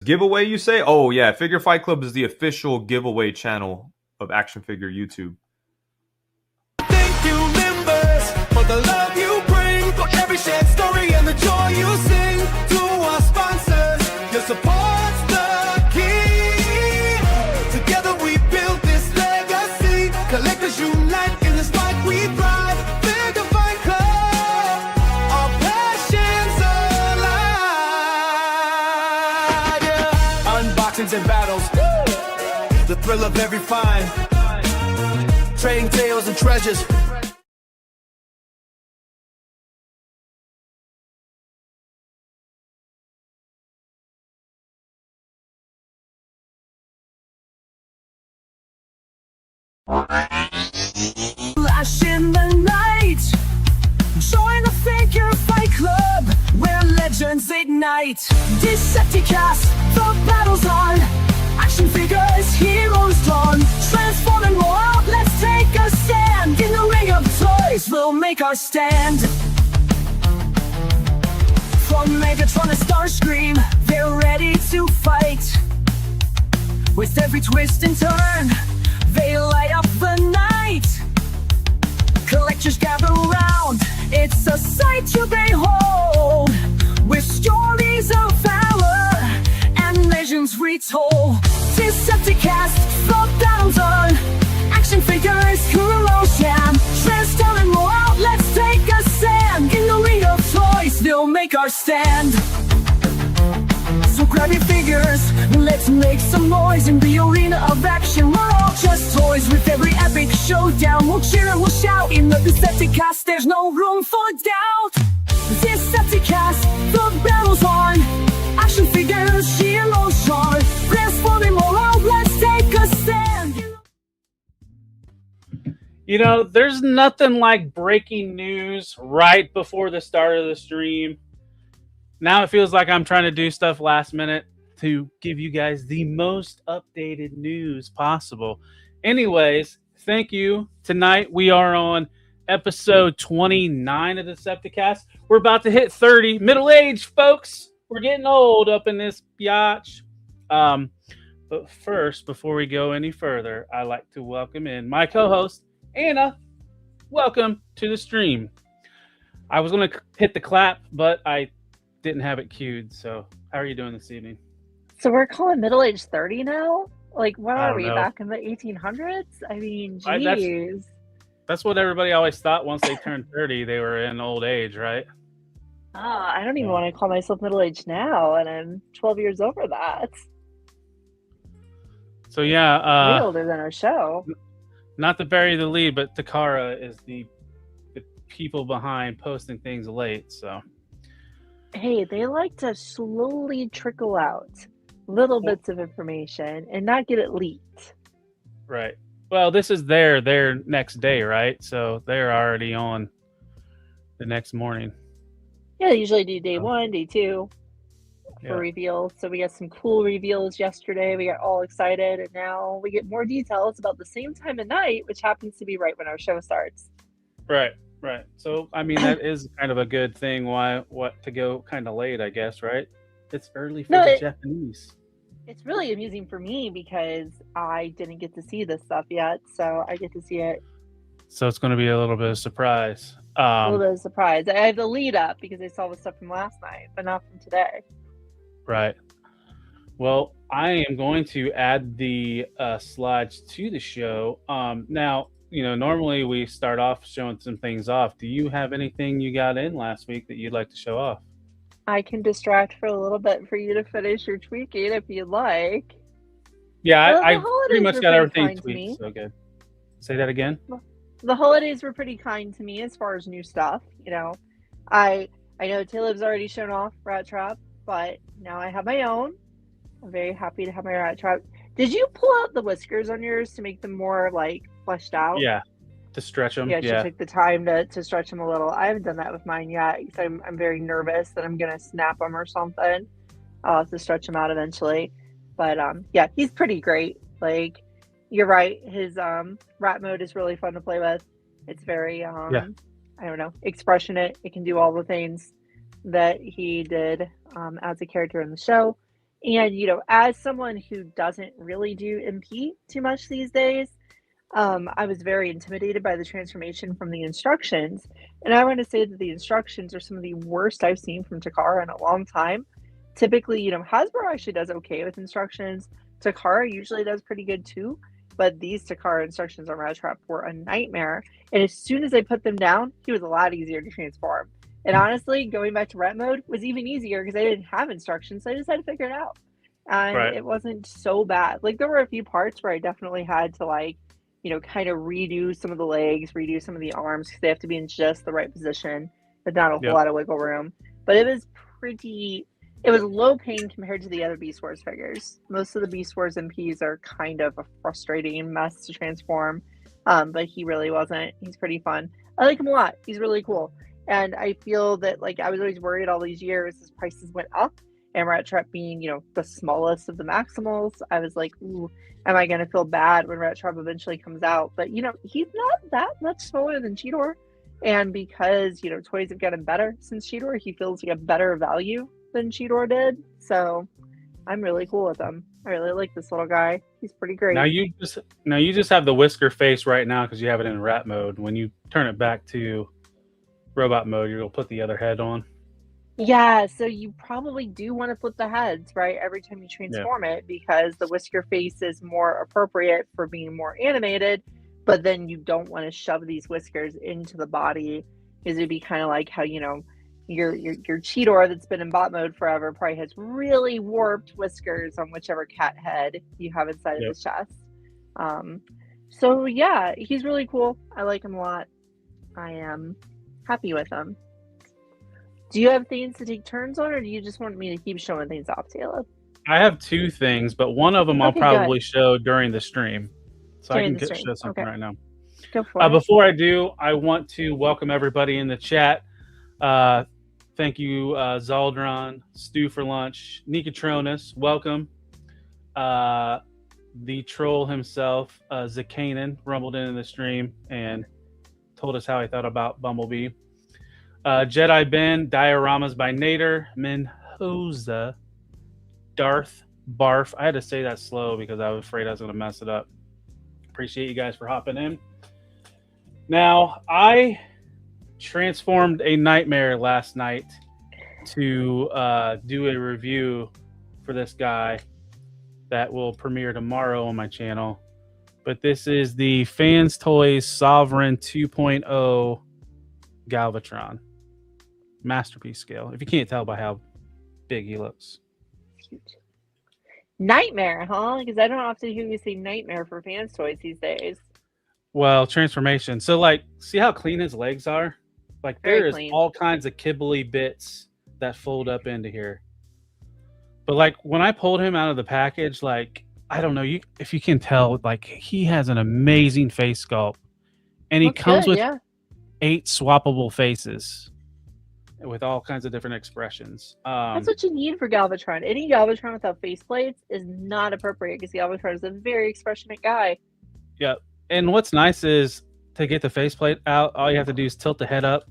Giveaway, you say? Oh, yeah. Figure Fight Club is the official giveaway channel of Action Figure YouTube. Thank you, members, for the love you bring, for every shared story and the joy you sing. To our sponsors, your support's the key. Together we build this legacy. Collectors unite in this fight we thrive. Figure Fight Club, our passions alive. Yeah. Unboxings and battles, the thrill of every find. Trading tales and treasures. Flash in the night. Join the Figure Fight Club, where legends ignite. Decepticast, the battle's on. Action figures, heroes drawn. Transform and roll out, let's take a stand. In the ring of toys, we'll make our stand. From Megatron to Starscream, they're ready to fight. With every twist and turn, they light up the night. Collectors gather round, it's a sight to behold. With stories of valor and legends retold. Decepticast, the battle's on. Action figures, heroes jam. Transform and roll out, let's take a stand. In the ring of toys, they'll make our stand. So grab your figures, let's make some noise. In the arena of action, we're all just toys. With every epic showdown, we'll cheer and we'll shout. In the Decepticast, there's no room for doubt. Decepticast, the battle's on. Action figures, heroes drawn. Transforming more out, let's take a stand. You know, there's nothing like breaking news right before the start of the stream. Now it feels like I'm trying to do stuff last minute to give you guys the most updated news possible. Anyways, thank you. Tonight we are on episode 29 of the Decepticast. We're about to hit 30. Middle-aged, folks. We're getting old up in this biatch. But first, before we go any further, I'd like to welcome in my co-host, Anna. Welcome to the stream. I was going to hit the clap, but I didn't have it queued. So how are you doing this evening? So we're calling middle-aged 30 now? Like, what I are don't we, know. back in the 1800s? I mean, geez. That's what everybody always thought. Once they turned 30, they were in old age, right? I don't even want to call myself middle-aged now, and I'm 12 years over that. So yeah, Way older than our show. not to bury the lead, but Takara is the people behind posting things late. So Hey, they like to slowly trickle out little bits of information and not get it leaked. right. Well, this is their next day, right? So they're already on the next morning. Yeah, they usually do day 1, day 2 for Yeah. reveals. So we got some cool reveals yesterday. We got all excited, and now we get more details about the same time of night, which happens to be right when our show starts. Right. So I mean, that is kind of a good thing. What to go kind of late, I guess, right? It's early for the Japanese. It's really amusing for me because I didn't get to see this stuff yet, so I get to see it. So it's going to be a little bit of surprise. A little bit of surprise. I have the lead up because I saw the stuff from last night, but not from today. Right. Well, I am going to add the slides to the show. Now, normally we start off showing some things off. Do you have anything you got in last week that you'd like to show off? I can distract for a little bit for you to finish your tweaking if you'd like. Yeah, Well, the I holidays pretty much were got pretty everything kind to me. tweaked. So good. Say that again. The holidays were pretty kind to me as far as new stuff. I know Caleb's already shown off Rat Trap, but now I have my own. I'm very happy to have my Rat Trap. Did you pull out the whiskers on yours to make them more fleshed out? Yeah, to stretch them. Yeah, she took the time to stretch them a little. I haven't done that with mine yet because I'm very nervous that I'm gonna snap them or something. I'll have to stretch them out eventually. But yeah, he's pretty great. You're right. His rat mode is really fun to play with. It's very I don't know, expressionate. It can do all the things that he did as a character in the show. And, as someone who doesn't really do MP too much these days, I was very intimidated by the transformation from the instructions. And I want to say that the instructions are some of the worst I've seen from Takara in a long time. Typically, Hasbro actually does okay with instructions. Takara usually does pretty good too. But these Takara instructions on Rat Trap were a nightmare. And as soon as I put them down, he was a lot easier to transform. And honestly, going back to Ret mode was even easier because I didn't have instructions, so I just had to figure it out. And Right. it wasn't so bad. Like, there were a few parts where I definitely had to, like, kind of redo some of the legs, redo some of the arms because they have to be in just the right position, but not a whole Yep. lot of wiggle room. But it was low pain compared to the other Beast Wars figures. Most of the Beast Wars MPs are kind of a frustrating mess to transform, but he really wasn't. He's pretty fun. I like him a lot. He's really cool. And I feel that, like, I was always worried all these years as prices went up, and Rat Trap being, the smallest of the Maximals, I was like, ooh, am I going to feel bad when Rat Trap eventually comes out? But, he's not that much smaller than Cheetor. And because, toys have gotten better since Cheetor, he feels like a better value than Cheetor did. So I'm really cool with him. I really like this little guy. He's pretty great. Now you just have the whisker face right now because you have it in rat mode. When you turn it back to robot mode, you'll put the other head on. Yeah, so you probably do want to flip the heads, right, every time you transform it, because the whisker face is more appropriate for being more animated, but then you don't want to shove these whiskers into the body, because it'd be kind of like how, your Cheetor that's been in bot mode forever probably has really warped whiskers on whichever cat head you have inside of his chest. So yeah, he's really cool. I like him a lot. I am happy with him. Do you have things to take turns on, or do you just want me to keep showing things off, Taylor? I have two things, but one of them I'll Okay, probably show during the stream. So During I the can stream. show something Okay. right now. Go for it. Before I do, I want to welcome everybody in the chat. Thank you, Zaldron, Stew for Lunch, Nikatronus, welcome. The troll himself, Zakanan, rumbled into the stream and told us how he thought about Bumblebee. Jedi Ben, Dioramas by Nader, Menhoza, Darth Barf. I had to say that slow because I was afraid I was going to mess it up. Appreciate you guys for hopping in. Now, I transformed a nightmare last night to do a review for this guy that will premiere tomorrow on my channel. But this is the Fans Toys Sovereign 2.0 Galvatron. Masterpiece scale, if you can't tell by how big he looks. Cute. Nightmare, huh? Because I don't often hear you say nightmare for Fans Toys these days. Well, transformation. So, like, see how clean his legs are? Like, there is all kinds of kibbly bits that fold up into here. But, like, when I pulled him out of the package, like, I don't know, if you can tell, like, he has an amazing face sculpt. And he comes with 8 swappable faces with all kinds of different expressions. That's what you need for Galvatron. Any Galvatron without faceplates is not appropriate because Galvatron is a very expressionate guy. Yeah. And what's nice is to get the faceplate out, all you have to do is tilt the head up.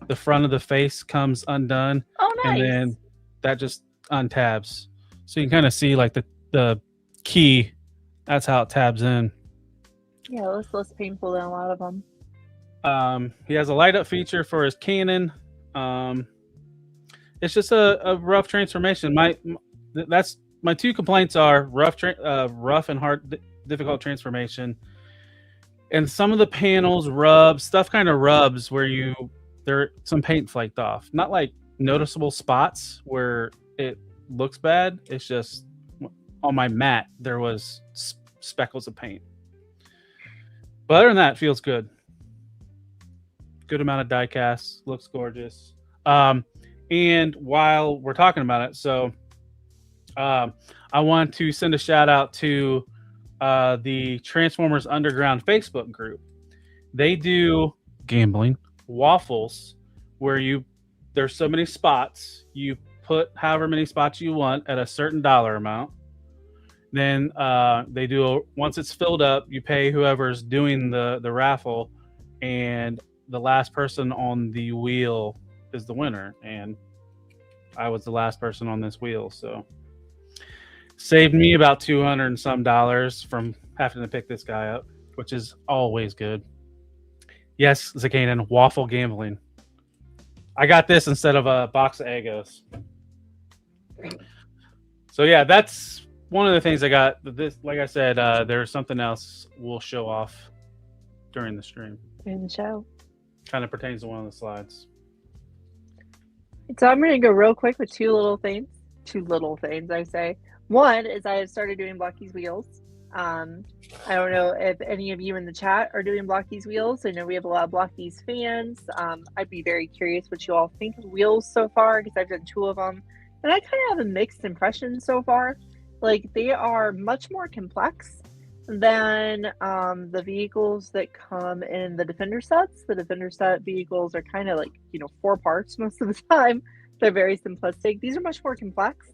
The front of the face comes undone. Oh, nice. And then that just untabs. So you can kind of see like the key. That's how it tabs in. Yeah, it's less painful than a lot of them. He has a light up feature for his cannon. It's just a rough transformation. My two complaints are rough and hard, difficult transformation, and some of the panels stuff kind of rubs where there some paint flaked off. Not like noticeable spots where it looks bad. It's just on my mat there was speckles of paint. But other than that, it feels good. Good amount of die cast, looks gorgeous. And while we're talking about it, so I want to send a shout out to the Transformers Underground Facebook group. They do gambling waffles where there's so many spots, you put however many spots you want at a certain dollar amount. Then they do once it's filled up, you pay whoever's doing the raffle, and the last person on the wheel is the winner. And I was the last person on this wheel, so Saved me about $200 and some from having to pick this guy up, which is always good. Yes, Zakanan, waffle gambling. I got this instead of a box of Eggos. So yeah, that's one of the things I got. This, like I said, there's something else we'll show off during the stream. In the show. Kind of pertains to one of the slides. So I'm going to go real quick with two little things. Two little things, I say. One is I have started doing Blocky's wheels. I don't know if any of you in the chat are doing Blocky's wheels. I know we have a lot of Blocky's fans. I'd be very curious what you all think of wheels so far, because I've done 2 of them. And I kind of have a mixed impression so far. Like, they are much more complex than the vehicles that come in the Defender sets. The Defender set vehicles are kind of like, 4 parts most of the time. They're very simplistic. These are much more complex.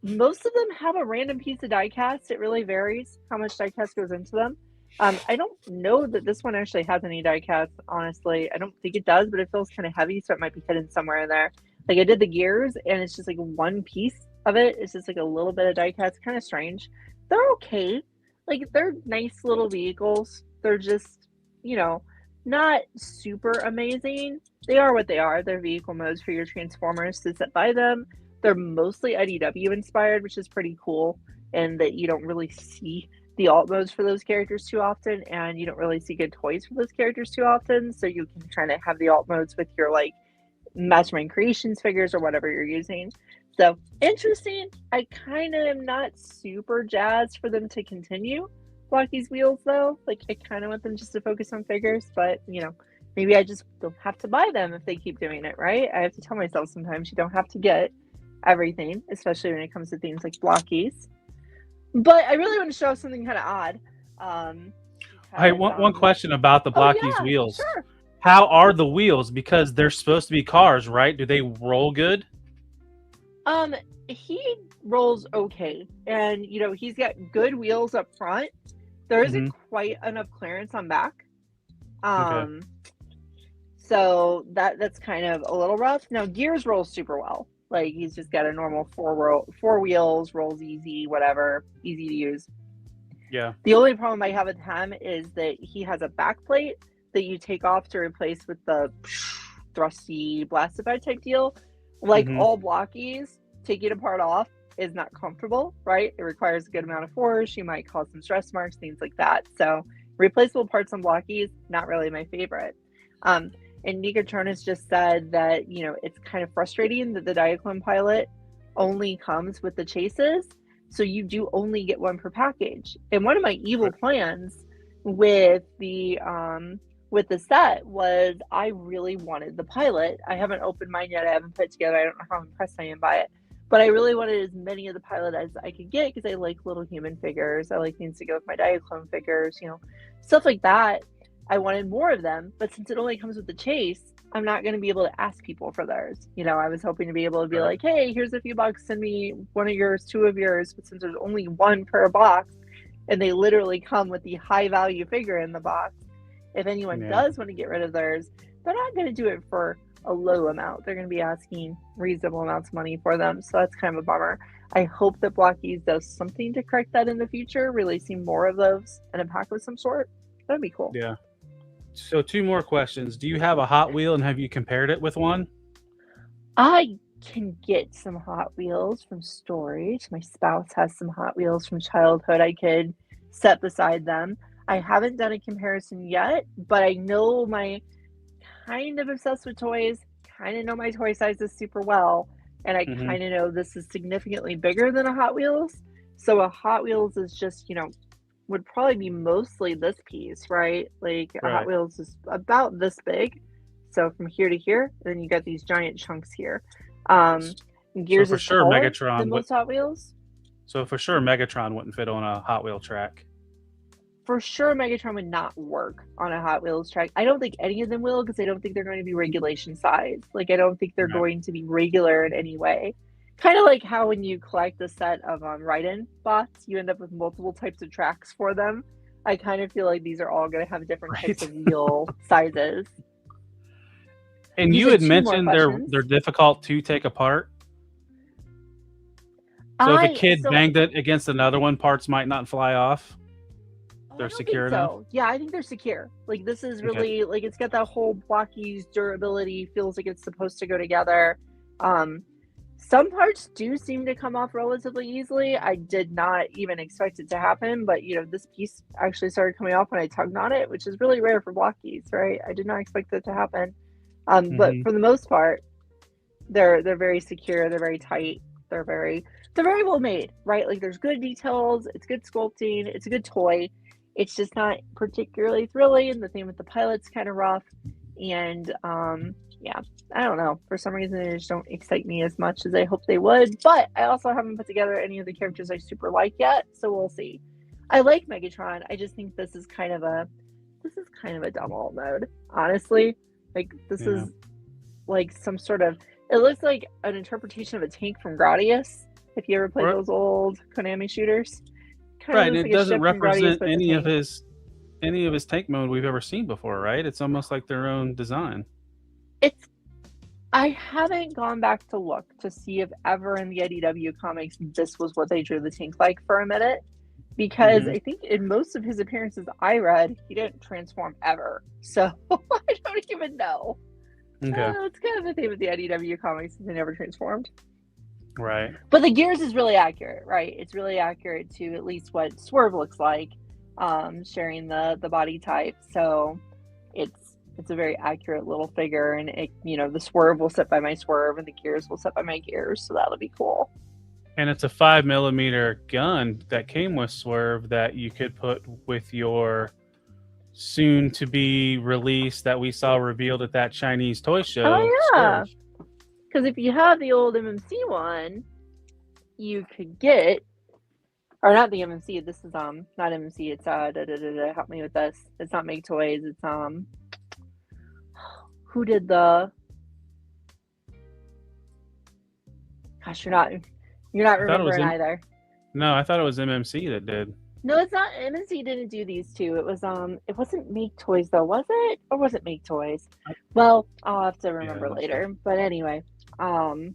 Most of them have a random piece of diecast. It really varies how much diecast goes into them. I don't know that this one actually has any diecast, honestly. I don't think it does, but it feels kind of heavy, so it might be hidden somewhere in there. Like, I did the gears, and it's just like one piece of it. It's just like a little bit of diecast. Kind of strange. They're okay. Like, they're nice little vehicles. They're just, not super amazing. They are what they are. They're vehicle modes for your Transformers to set by them. They're mostly IDW inspired, which is pretty cool, and that you don't really see the alt modes for those characters too often, and you don't really see good toys for those characters too often, so you can kind of have the alt modes with your, like, Mastermind Creations figures or whatever you're using. So, interesting. I kind of am not super jazzed for them to continue Blocky's wheels, though. Like, I kind of want them just to focus on figures, but, maybe I just don't have to buy them if they keep doing it, right? I have to tell myself sometimes you don't have to get everything, especially when it comes to things like Blockies. But I really want to show something kind of odd. Hey, one question about the Blockies wheels. Sure. How are the wheels? Because they're supposed to be cars, right? Do they roll good? He rolls okay, and he's got good wheels up front. There isn't quite enough clearance on back. Okay. So that's kind of a little rough. Now, gears rolls super well. Like, he's just got a normal 4 wheels, rolls easy, whatever, easy to use. Yeah. The only problem I have with him is that he has a back plate that you take off to replace with the thrusty blastified type deal. Like all Blockies, taking a part off is not comfortable, right? It requires a good amount of force. You might cause some stress marks, things like that. So replaceable parts on Blockies, not really my favorite. And Negatron has just said that, it's kind of frustrating that the Diaclone pilot only comes with the chases. So you do only get 1 per package. And one of my evil plans with the set was I really wanted the pilot. I haven't opened mine yet. I haven't put it together. I don't know how impressed I am by it. But I really wanted as many of the pilot as I could get because I like little human figures. I like things to go with my Diaclone figures, stuff like that. I wanted more of them, but since it only comes with the chase, I'm not going to be able to ask people for theirs. I was hoping to be able to be like, hey, here's a few bucks, send me 1 of yours, 2 of yours. But since there's only 1 per box, and they literally come with the high value figure in the box, if anyone does want to get rid of theirs, they're not going to do it for a low amount. They're going to be asking reasonable amounts of money for them. So that's kind of a bummer. I hope that Blockies does something to correct that in the future, releasing more of those in a pack of some sort. That'd be cool. Yeah. So 2 more questions. Do you have a Hot Wheel, and have you compared it with one? I can get some Hot Wheels from storage. My spouse has some Hot Wheels from childhood I could set beside them. I haven't done a comparison yet, but I know my kind of obsessed with toys, kind of know my toy sizes super well, and I kind of know this is significantly bigger than a Hot Wheels. So a Hot Wheels is just, would probably be mostly this piece, right? Like a Hot Wheels is about this big. So from here to here, then you got these giant chunks here. Gears so for is sure taller Megatron than most Hot Wheels. So for sure Megatron wouldn't fit on a Hot Wheel track. For sure Megatron would not work on a Hot Wheels track. I don't think any of them will, because I don't think they're going to be regulation size. Like, I don't think they're going to be regular in any way. Kind of like how when you collect a set of Raiden bots, you end up with multiple types of tracks for them. I kind of feel like these are all going to have different types of wheel sizes. And you had mentioned they're difficult to take apart. So if a kid banged it against another one, parts might not fly off. They're secure enough. Yeah, I think they're secure. Like this is Okay. really like it's got that whole blocky's durability. Feels like it's supposed to go together. Some parts do seem to come off relatively easily. I did not even expect it to happen, but this piece actually started coming off when I tugged on it, which is really rare for blockies, right? I did not expect that to happen. But for the most part, they're very secure. They're very tight. They're very well made, right? Like there's good details. It's good sculpting. It's a good toy. It's just not particularly thrilling. And the thing with the pilot's kind of rough. And yeah, I don't know. For some reason, they just don't excite me as much as I hope they would. But I also haven't put together any of the characters I super like yet, so we'll see. I like Megatron. I just think this is kind of a dumb alt mode, honestly. Like this is like some sort of. It looks like an interpretation of a tank from Gradius. If you ever played those old Konami shooters, right? And it doesn't represent any of his tank mode we've ever seen before, right? It's almost like their own design. I haven't gone back to look to see if ever in the IDW comics this was what they drew the tank like for a minute, because I think in most of his appearances I read, he didn't transform ever. So I don't even know. Okay. It's kind of the theme of the IDW comics, they never transformed. Right. But the gears is really accurate, right? It's really accurate to at least what Swerve looks like, sharing the body type. So it's a very accurate little figure, and it, the Swerve will sit by my Swerve and the gears will sit by my gears, so that'll be cool. And it's a 5mm gun that came with Swerve that you could put with your soon to be released that we saw revealed at that Chinese toy show. Oh yeah, because if you have the old MMC one, you could get, or not the MMC. This is not MMC. It's help me with this. It's not Make Toys. It's who did the? Gosh, you're not remembering either. No, I thought it was MMC that did. No, it's not. MMC didn't do these two. It was it wasn't Make Toys though, was it? Or was it Make Toys? Well, I'll have to remember later. But anyway, does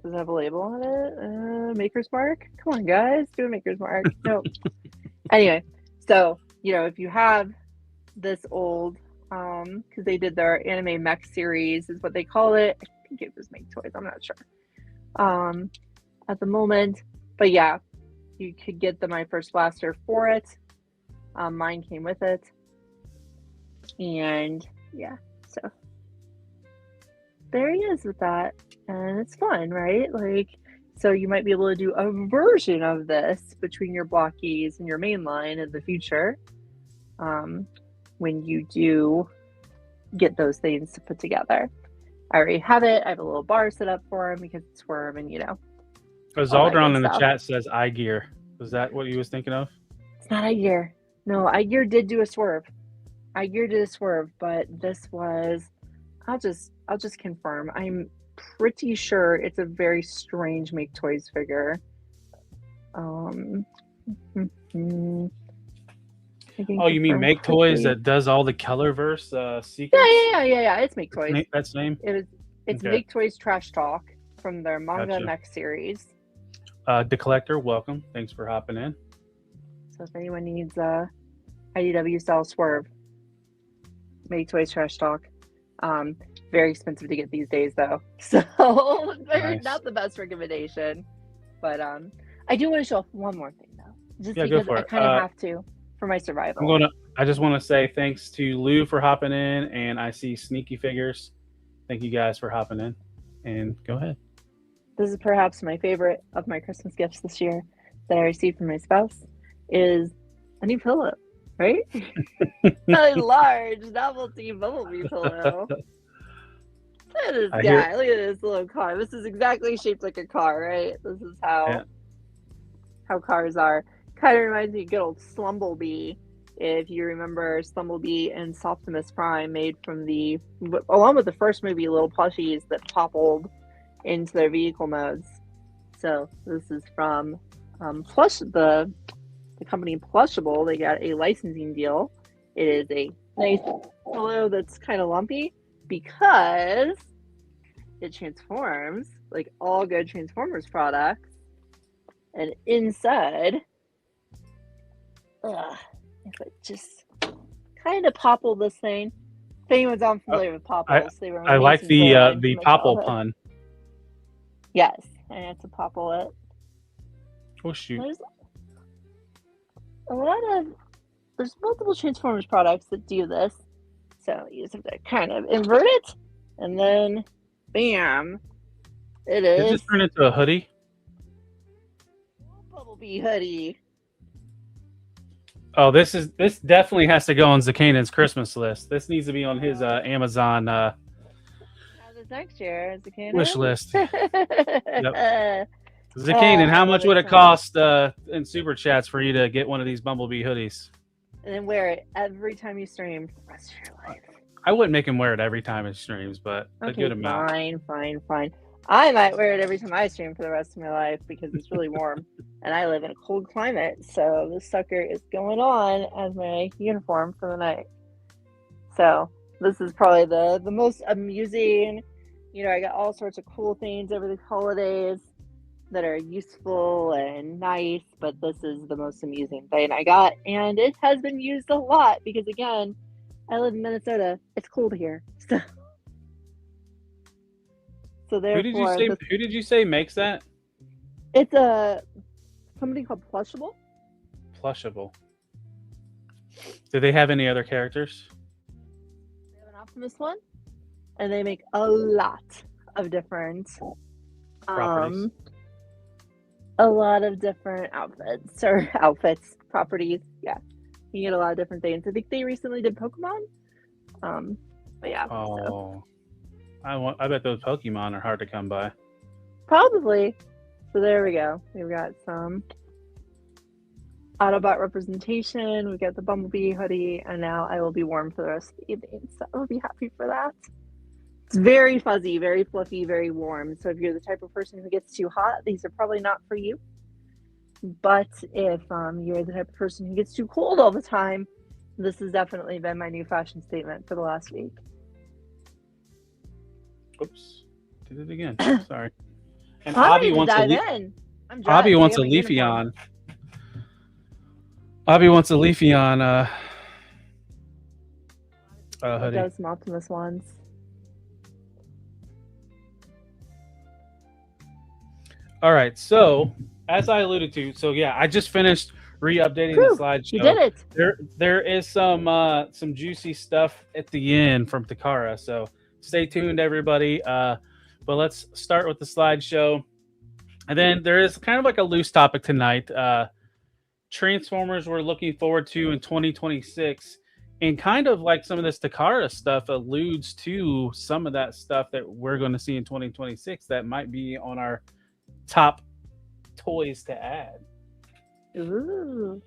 it have a label on it? Maker's Mark? Come on, guys, do a Maker's Mark. No. Anyway, so if you have this old, because they did their anime mech series, is what they call it. I think it was Make Toys. I'm not sure. At the moment, but yeah, you could get the My First Blaster for it. Mine came with it, and yeah, so there he is with that, and it's fun, right? Like, so you might be able to do a version of this between your blockies and your main line in the future, when you do get those things to put together. I already have it. I have a little bar set up for him because it's Swerve, and Zaldron in the chat says iGear. Was that what you was thinking of? It's not iGear. No, iGear did do a Swerve. iGear did a Swerve, but this was. I'll just confirm. I'm pretty sure it's a very strange Make Toys figure. Oh, you mean Make Toys that does all the Colorverse secrets? Yeah. It's Make Toys. That's the name? It's okay. Make Toys Trash Talk from their manga mech series. The Collector, welcome. Thanks for hopping in. So if anyone needs IDW style Swerve, Make Toys Trash Talk. Very expensive to get these days though. So nice. Not the best recommendation. But I do want to show off one more thing though. Just because I kind of have to for my survival. I just want to say thanks to Lou for hopping in, and I see Sneaky Figures. Thank you guys for hopping in, and go ahead. This is perhaps my favorite of my Christmas gifts this year that I received from my spouse is a new pillow, right? A large novelty bumblebee pillow. Look at this guy. Look at this little car. This is exactly shaped like a car, right? This is how cars are. Kind of reminds me of good old Slumblebee. If you remember, Slumblebee and Soptimus Prime made from along with the first movie, little plushies that toppled into their vehicle modes. So this is from the company Plushable. They got a licensing deal. It is a nice pillow that's kind of lumpy because it transforms like all good Transformers products And inside, if it just kind of popple this thing. If anyone's unfamiliar with popples, they were I like amazing the line from my popple childhood. pun. Yes, I had to popple it. Oh shoot! There's there's multiple Transformers products that do this, so you just have to kind of invert it, and then, bam, it Did is this turn into a hoodie? Bumblebee hoodie. Oh, this definitely has to go on Zakanan's Christmas list. This needs to be on his Amazon Have this next year as a kid. wish list. Yep. Zakanan, how much would it so cost in super chats for you to get one of these Bumblebee hoodies? And then wear it every time you stream for the rest of your life. I wouldn't make him wear it every time it streams, but a Okay, good amount. fine. I might wear it every time I stream for the rest of my life because it's really warm, and I live in a cold climate. So this sucker is going on as my uniform for the night. So this is probably the most amusing. I got all sorts of cool things over the holidays that are useful and nice, but this is the most amusing thing I got, and it has been used a lot because, again, I live in Minnesota. It's cold here. So therefore, Who did you say makes that? it's a somebody called Plushable. Plushable. Do they have any other characters? They have an Optimus one, and they make a lot of different Properties. a lot of different outfits, properties. Yeah, you get a lot of different things. I think they recently did Pokemon. But yeah. So. Oh, I bet those Pokemon are hard to come by. Probably. So there we go. We've got some Autobot representation. We've got the Bumblebee hoodie, and now I will be warm for the rest of the evening. So I will be happy for that. It's very fuzzy, very fluffy, very warm. So if you're the type of person who gets too hot, these are probably not for you. But if you're the type of person who gets too cold all the time, this has definitely been my new fashion statement for the last week. Oops, did it again. Sorry. And I'm Abby ready to wants dive a in. I'm dressed. Abby wants I a got my uniform. Leafeon. Abby wants a Leafeon hoodie. Those some Optimus ones. All right, so as I alluded to, I just finished re-updating the slideshow. You did it. There is some juicy stuff at the end from Takara, so stay tuned, everybody. But let's start with the slideshow, and then there is kind of like a loose topic tonight. Transformers we're looking forward to in 2026, and kind of like some of this Takara stuff alludes to some of that stuff that we're going to see in 2026 that might be on our top toys to add. Ooh.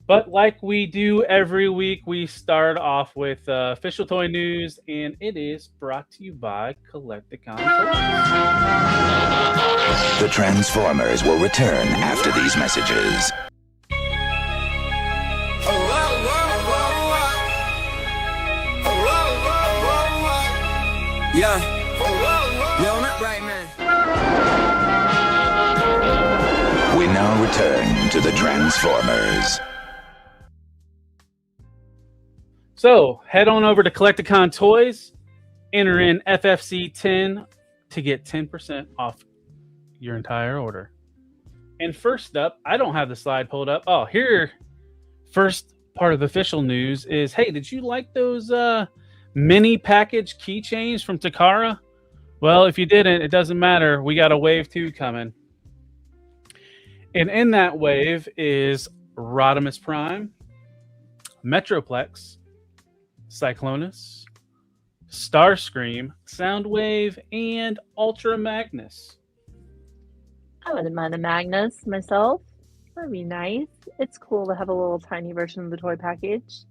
But like we do every week, we start off with official toy news, and it is brought to you by Collecticon Toys. The Transformers will return after these messages. Yeah. Yo, not right, man. We now return to the Transformers. So head on over to Collecticon Toys, enter in FFC 10 to get 10% off your entire order. And first up, I don't have the slide pulled up. Oh, here, first part of the official news is, hey, did you like those mini package keychains from Takara? Well, if you didn't, it doesn't matter. We got a wave 2 coming. And in that wave is Rodimus Prime, Metroplex, Cyclonus, Starscream, Soundwave, and Ultra Magnus. I wouldn't mind a Magnus myself. That'd be nice. It's cool to have a little tiny version of the toy package.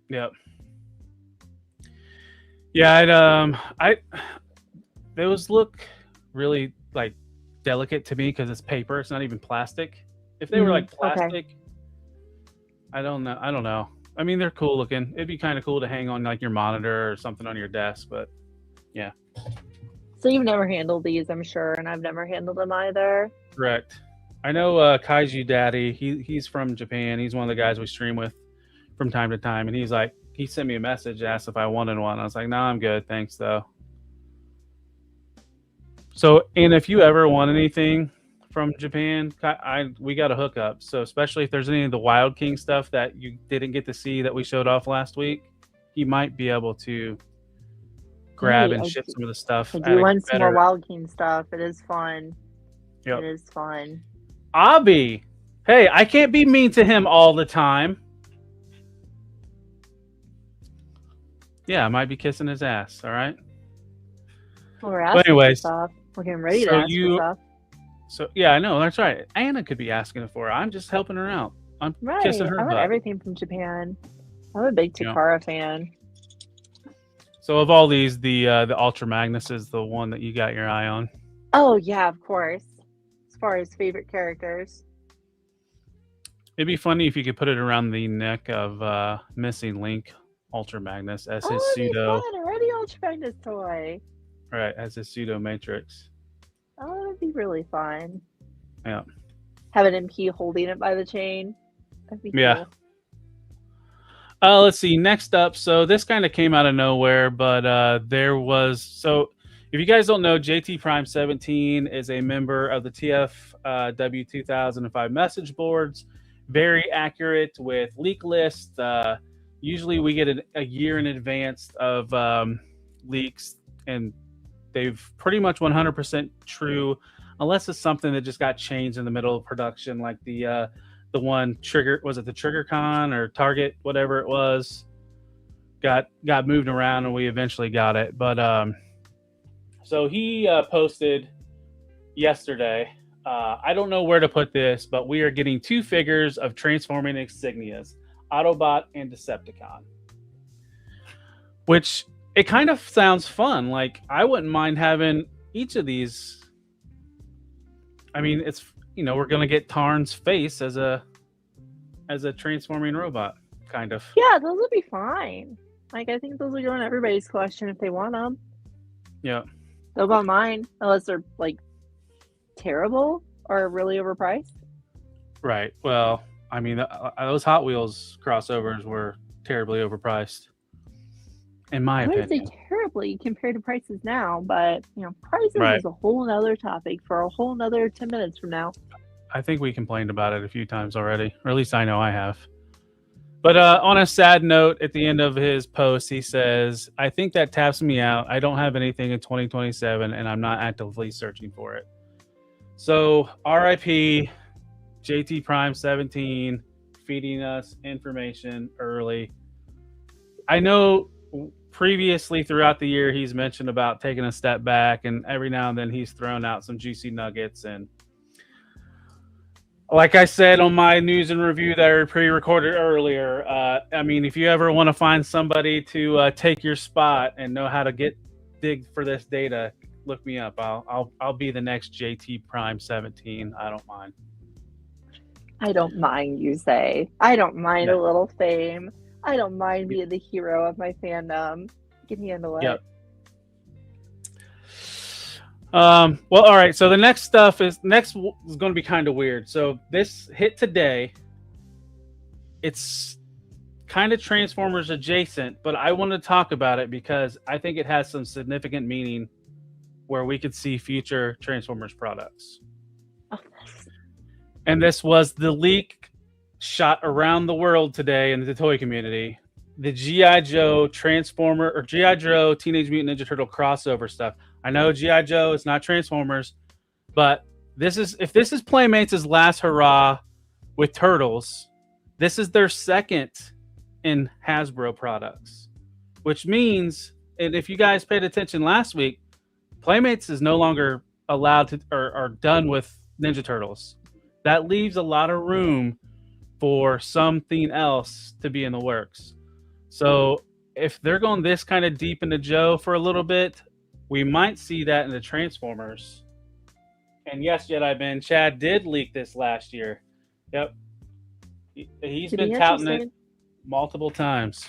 Yep. Yeah, those look really like delicate to me because it's paper. It's not even plastic. If they were like plastic, okay. I don't know. I mean, they're cool looking. It'd be kind of cool to hang on like your monitor or something on your desk, but yeah. So you've never handled these, I'm sure, and I've never handled them either. Correct. I know Kaiju Daddy. He's from Japan. He's one of the guys we stream with from time to time, and he's like, he sent me a message, asked if I wanted one. I was like, no, I'm good, thanks though. So, and if you ever want anything from Japan, we got a hookup. So, especially if there's any of the Wild King stuff that you didn't get to see that we showed off last week, he might be able to grab and ship some of the stuff. I do want some more Wild King stuff. It is fun. Yep. It is fun. Abby, hey, I can't be mean to him all the time. Yeah, I might be kissing his ass. All right. Well, we're asking anyways, for stuff. We're getting ready to ask for stuff. So yeah, I know that's right. Anna could be asking it for her. I'm just helping her out. I'm kissing her I want butt. everything from Japan. I'm a big Takara fan. So of all these, the Ultra Magnus is the one that you got your eye on. Oh yeah, of course. As far as favorite characters, it'd be funny if you could put it around the neck of Missing Link Ultra Magnus as his pseudo. Already Ultra Magnus toy. Right, as his pseudo Matrix. Oh, that would be really fun. Yeah. Have an MP holding it by the chain. That'd be yeah. Cool. Let's see. Next up, so this kind of came out of nowhere, but there was if you guys don't know, JT Prime 17 is a member of the TFW 2005 message boards. Very accurate with leak lists. Usually we get a year in advance of leaks, and they've pretty much 100% true, unless it's something that just got changed in the middle of production, like the one Trigger, was it the Trigger Con or Target, whatever it was, got moved around and we eventually got it. But so he posted yesterday, I don't know where to put this, but we are getting 2 figures of transforming insignias, Autobot and Decepticon, which it kind of sounds fun. Like, I wouldn't mind having each of these. I mean, it's, we're gonna get Tarn's face as a transforming robot, kind of. Yeah, those would be fine. Like, I think those would go in everybody's collection if they want them. Yeah. They'll buy mine, unless they're like terrible or really overpriced. Right. Well, I mean, those Hot Wheels crossovers were terribly overpriced, in my opinion. I wouldn't say terribly compared to prices now, but prices is a whole nother topic for a whole nother 10 minutes from now. I think we complained about it a few times already, or at least I know I have. But on a sad note, at the end of his post, he says, I think that taps me out. I don't have anything in 2027, and I'm not actively searching for it. So, RIP, JT Prime 17, feeding us information early. I know previously throughout the year, he's mentioned about taking a step back, and every now and then he's thrown out some juicy nuggets. And like I said on my news and review that I pre-recorded earlier, I mean, if you ever want to find somebody to take your spot and know how to dig for this data, look me up. I'll be the next JT Prime 17. I don't mind. I don't mind, you say. I don't mind a little fame. I don't mind being the hero of my fandom. You can handle it. Yep. Well, all right. So the next is going to be kind of weird. So this hit today. It's kind of Transformers adjacent, but I want to talk about it because I think it has some significant meaning where we could see future Transformers products. Oh, and this was the leak shot around the world today in the toy community. The G.I. Joe Transformer or G.I. Joe Teenage Mutant Ninja Turtle crossover stuff. I know G.I. Joe is not Transformers, but if this is Playmates' last hurrah with Turtles, this is their second in Hasbro products, which means, and if you guys paid attention last week, Playmates is no longer allowed to or done with Ninja Turtles. That leaves a lot of room for something else to be in the works. So if they're going this kind of deep into Joe for a little bit, we might see that in the Transformers. And yes, Jedi Ben, Chad did leak this last year. Yep. He's been touting it multiple times.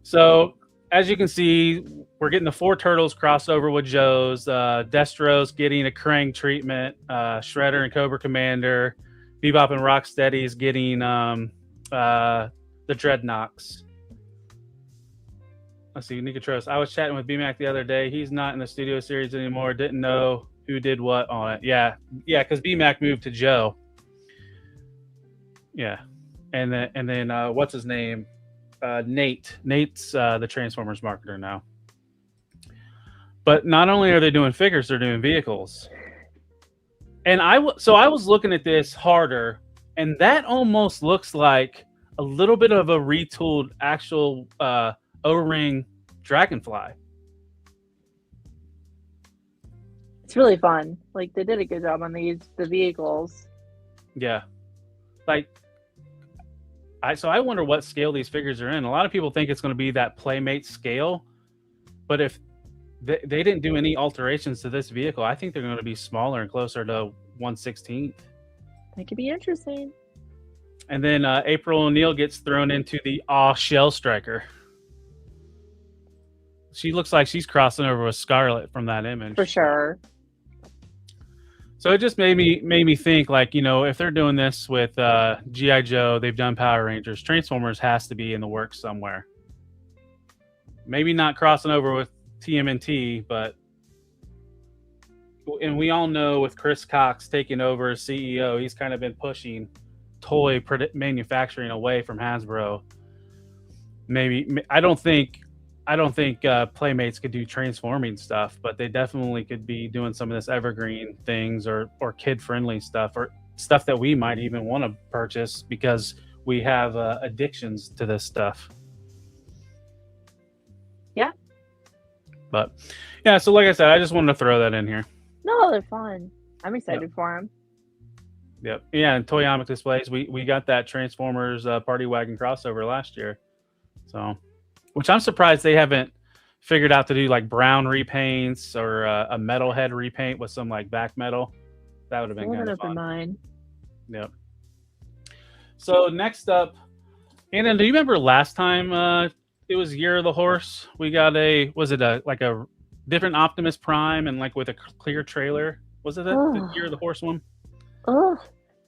So as you can see, we're getting the 4 Turtles crossover with Joe's. Destro's getting a Krang treatment. Shredder and Cobra Commander. Bebop and Rocksteady's getting the Dreadnoks. Let's see, Nikotros. I was chatting with BMAC the other day. He's not in the studio series anymore. Didn't know who did what on it. Yeah, because BMAC moved to Joe. Yeah, and then what's his name? Nate. Nate's the Transformers marketer now. But not only are they doing figures, they're doing vehicles. And I was looking at this harder, and that almost looks like a little bit of a retooled actual O-ring Dragonfly. It's really fun. Like, they did a good job on the vehicles. Yeah. Like, I wonder what scale these figures are in. A lot of people think it's going to be that Playmate scale, but if they didn't do any alterations to this vehicle, I think they're going to be smaller and closer to 1/16. That could be interesting. And then April O'Neil gets thrown into the Shell Striker. She looks like she's crossing over with Scarlet from that image. For sure. So it just made me think, like, you know, if they're doing this with G.I. Joe, they've done Power Rangers, Transformers has to be in the works somewhere. Maybe not crossing over with TMNT, but and we all know with Chris Cox taking over as CEO, he's kind of been pushing toy manufacturing away from Hasbro. Maybe I don't think Playmates could do transforming stuff, but they definitely could be doing some of this evergreen things or kid-friendly stuff, or stuff that we might even want to purchase because we have addictions to this stuff. Yeah. But yeah, so like I said, I just wanted to throw that in here. No, they're fun. I'm excited for them. Yep. Yeah, and Toyomic Displays, we got that Transformers Party Wagon crossover last year. So, which I'm surprised they haven't figured out to do like brown repaints or a metalhead repaint with some like back metal. That would have been kind of fun. Mine. Yep. So next up, Anna, do you remember last time it was Year of the Horse? We got a different Optimus Prime and like with a clear trailer? Was it the Year of the Horse one? Oh,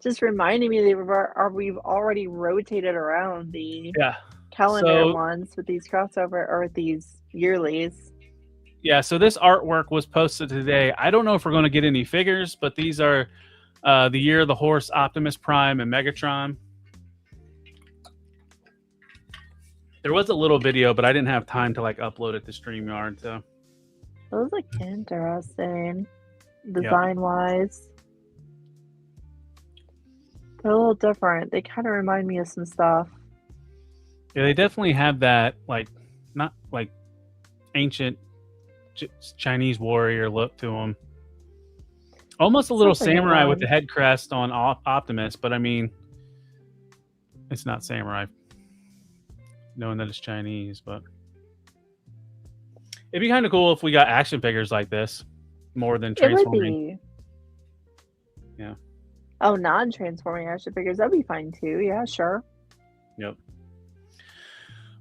just reminding me we've already rotated around the calendar ones with these crossover or with these yearlies. Yeah, so this artwork was posted today. I don't know if we're going to get any figures, but these are the Year of the Horse, Optimus Prime, and Megatron. There was a little video, but I didn't have time to like upload it to StreamYard. So those look interesting, design-wise. They're a little different. They kind of remind me of some stuff. Yeah, they definitely have that, like, not like ancient Chinese warrior look to them. Almost a little samurai with the head crest on Optimus, but I mean, it's not samurai, knowing that it's Chinese, but it'd be kind of cool if we got action figures like this more than transforming. It would be. Yeah. Oh, non-transforming action figures, that'd be fine too. Yeah, sure. Yep.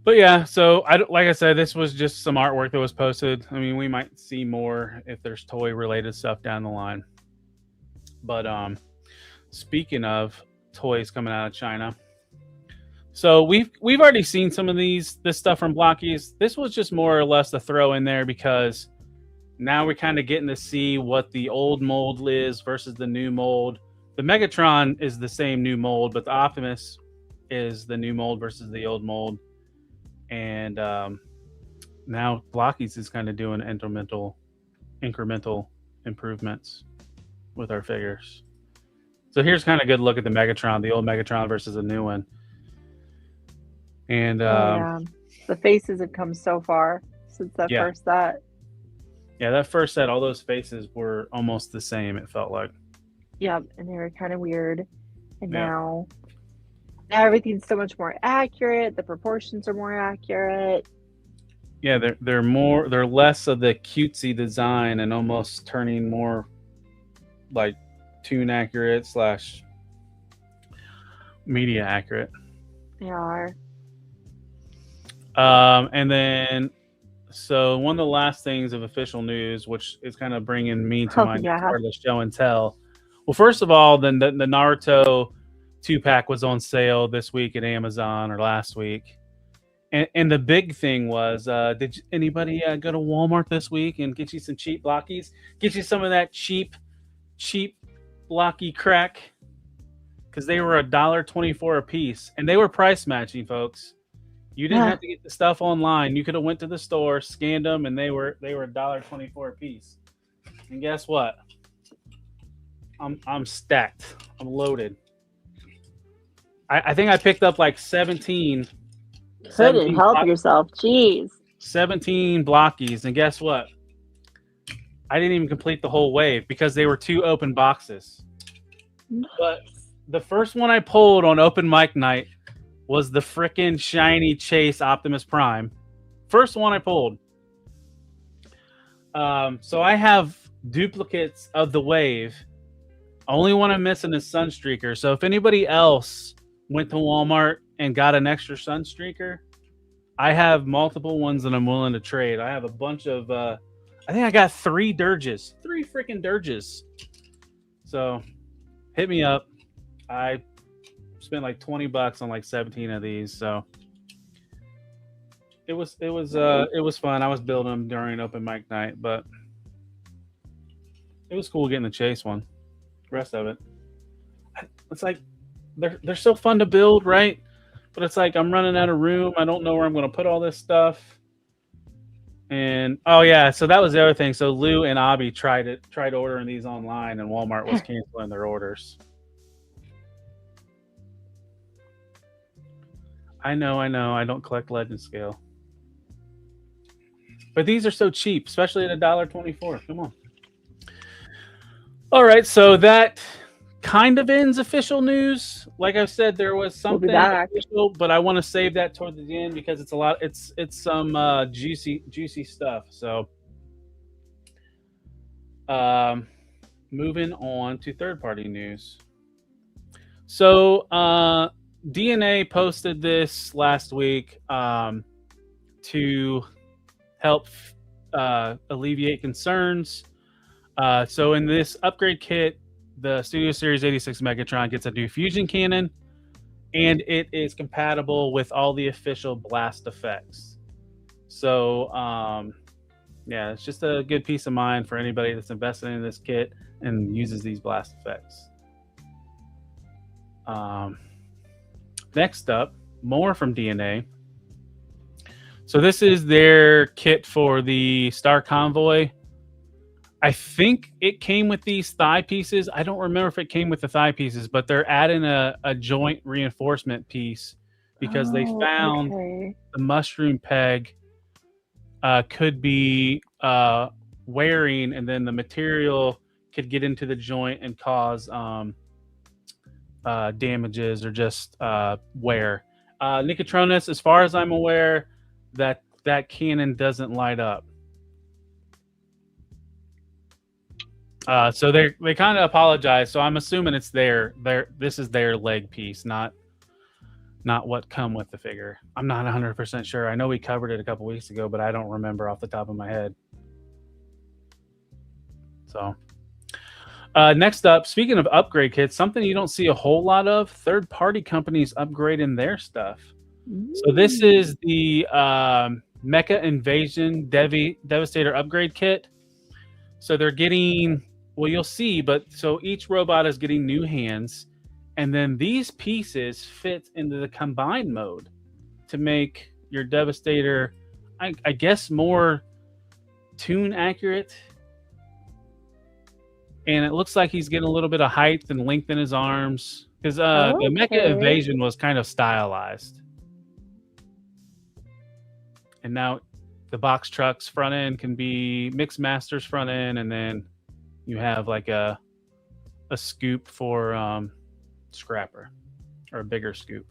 But yeah, so like I said, this was just some artwork that was posted. I mean, we might see more if there's toy-related stuff down the line. But speaking of toys coming out of China, so we've already seen some of this stuff from Blockies. This was just more or less a throw in there because now we're kind of getting to see what the old mold is versus the new mold. The Megatron is the same new mold, but the Optimus is the new mold versus the old mold. And now Blockies is kind of doing incremental improvements with our figures. So here's kind of a good look at the Megatron, the old Megatron versus the new one. And the faces have come so far since that first set. Yeah, that first set, all those faces were almost the same, it felt like. Yeah, and they were kind of weird. And now everything's so much more accurate. The proportions are more accurate. Yeah, they're less of the cutesy design and almost turning more like toon accurate / media accurate. They are. And then So one of the last things of official news, which is kind of bringing me to my next part of the show and tell. Well, first of all, then the Naruto 2-pack was on sale this week at Amazon or last week. And the big thing was, did anybody go to Walmart this week and get you some cheap blockies? Get you some of that cheap blocky crack? Because they were $1.24 a piece, and they were price matching, folks. You didn't have to get the stuff online. You could have went to the store, scanned them, and they were $1.24 a piece. And guess what? I'm stacked. I'm loaded. I think I picked up like 17. Couldn't help yourself. Jeez. 17 blockies, and guess what? I didn't even complete the whole wave because they were 2 open boxes. But the first one I pulled on open mic night was the frickin' shiny Chase Optimus Prime. First one I pulled. So I have duplicates of the wave. Only one I'm missing is Sunstreaker. So if anybody else went to Walmart and got an extra Sunstreaker, I have multiple ones that I'm willing to trade. I have a bunch of I think I got 3 Dirges. 3 freaking Dirges. So hit me up. I spent like $20 on like 17 of these, so it was fun. I was building them during open mic night, but it was cool getting the Chase one. The rest of it, it's like they're so fun to build, right? But it's like I'm running out of room. I don't know where I'm going to put all this stuff. And oh yeah, so that was the other thing. So Lou and Abby tried ordering these online, and Walmart was canceling their orders. I know. I don't collect Legend Scale, but these are so cheap, especially at $1.24. Come on. All right, so that kind of ends official news. Like I said, there was something official, but I want to save that toward the end because it's a lot. It's some juicy stuff. So, moving on to third-party news. So, DNA posted this last week to help alleviate concerns. So in this upgrade kit, the Studio Series 86 Megatron gets a new fusion cannon, and it is compatible with all the official blast effects. So, yeah, it's just a good peace of mind for anybody that's invested in this kit and uses these blast effects. Next up, more from DNA. So this is their kit for the Star Convoy. I think it came with these thigh pieces. I don't remember if it came with the thigh pieces, but they're adding a joint reinforcement piece because they found the mushroom peg could be wearing, and then the material could get into the joint and cause damages or just wear. Nicotronus, as far as I'm aware, that cannon doesn't light up. So they kind of apologize. So I'm assuming it's this is their leg piece, not what come with the figure. I'm not 100% sure. I know we covered it a couple weeks ago, but I don't remember off the top of my head. So next up, speaking of upgrade kits, something you don't see a whole lot of, third-party companies upgrading their stuff. So this is the Mecha Invasion Devastator upgrade kit. So they're getting, well, you'll see, but so each robot is getting new hands, and then these pieces fit into the combined mode to make your Devastator, I guess, more tune accurate. And it looks like he's getting a little bit of height and length in his arms because the Mecha Invasion was kind of stylized. And now the box truck's front end can be Mix Master's front end, and then you have like a scoop for Scrapper, or a bigger scoop.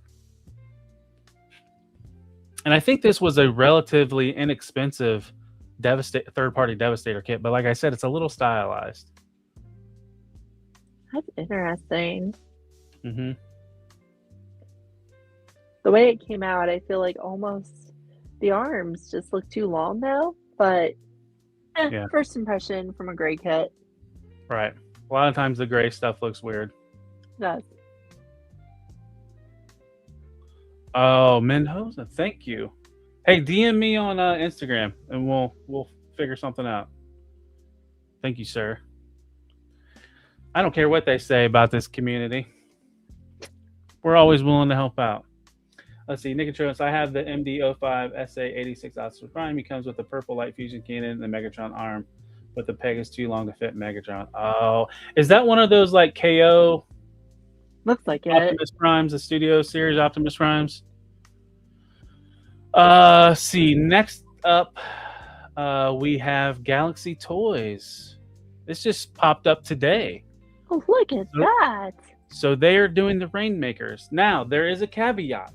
And I think this was a relatively inexpensive third-party Devastator kit, but like I said, it's a little stylized. That's interesting. Mm-hmm. The way it came out, I feel like almost The arms just look too long now, but Yeah. first impression from a gray kit. Right. A lot of times the gray stuff looks weird. Does. Oh, Mendoza, thank you. Hey, DM me on Instagram, and we'll figure something out. Thank you, sir. I don't care what they say about this community. We're always willing to help out. Let's see, Nicotros, I have the MD05 SA86 Optimus Prime. He comes with the purple light fusion cannon and the Megatron arm, but the peg is too long to fit Megatron. Oh, is that one of those like KO Looks like it. Optimus Primes, the Studio Series Optimus Primes? See, next up, we have Galaxy Toys. This just popped up today. Oh, look at that. So they are doing the Rainmakers. Now, there is a caveat.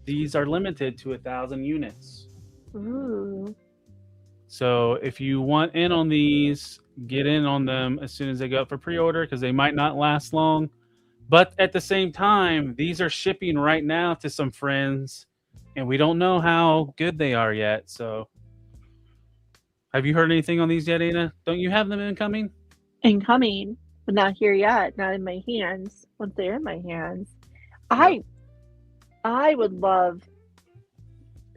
These are limited to 1,000 units. Ooh. So if you want in on these, get in on them as soon as they go up for pre-order because they might not last long. But at the same time, these are shipping right now to some friends, and we don't know how good they are yet. So have you heard anything on these yet, Ana? Don't you have them incoming? Incoming, but not here yet. Not in my hands. Once they're in my hands, I would love.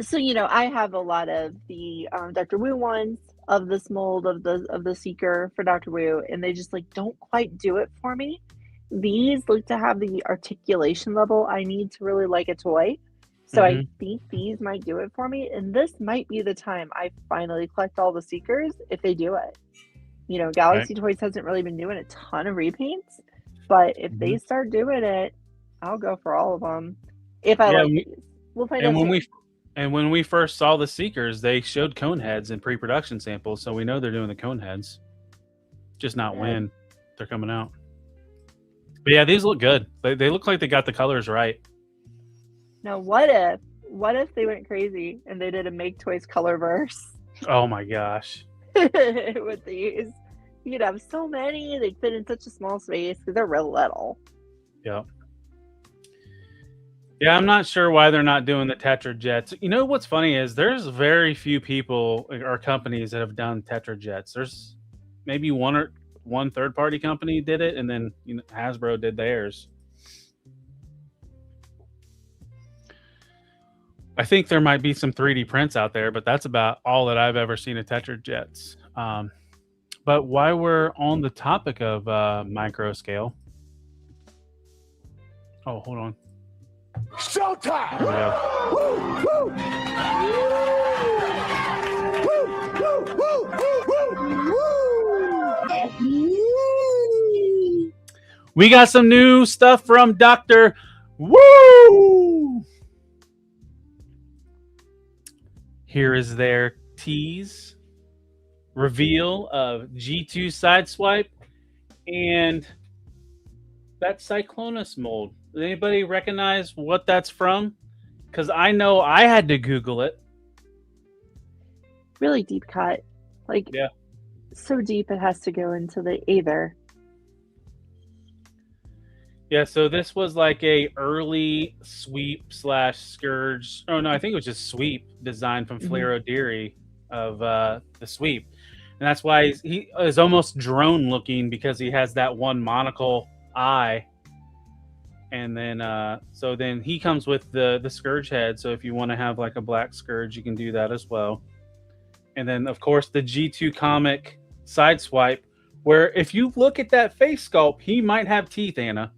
So I have a lot of the Dr. Wu ones of this mold of the Seeker for Dr. Wu, and they just don't quite do it for me. These look to have the articulation level I need to really like a toy. So I think these might do it for me, and this might be the time I finally collect all the Seekers if they do it. Galaxy Toys hasn't really been doing a ton of repaints, but if they start doing it, I'll go for all of them. If I like these. We'll find out. When we first saw the Seekers, they showed cone heads in pre-production samples, so we know they're doing the cone heads. Just not when they're coming out. But yeah, these look good. They look like they got the colors right. Now, what if they went crazy and they did a Make Toys Colorverse? Oh my gosh. With these. You'd have so many, they'd fit in such a small space because they're real little. Yep. Yeah, I'm not sure why they're not doing the Tetra Jets. You know what's funny is there's very few people or companies that have done Tetra Jets. There's maybe one third-party company did it, and then Hasbro did theirs. I think there might be some 3D prints out there, but that's about all that I've ever seen of Tetra Jets. But while we're on the topic of micro scale, oh, hold on. Showtime! We got some new stuff from Dr. Woo! Here is their tease reveal of G2 Sideswipe and that Cyclonus mold. Does anybody recognize what that's from? Because I know I had to Google it. Really deep cut. So deep it has to go into the Aether. Yeah, so this was like a early sweep / Scourge. Oh no, I think it was just sweep design from Flair O'Deary of the sweep. And that's why he is almost drone looking because he has that one monocle eye. And then so then he comes with the Scourge head. So if you want to have like a black Scourge, you can do that as well. And then of course the G2 comic Sideswipe, where if you look at that face sculpt, he might have teeth, Anna.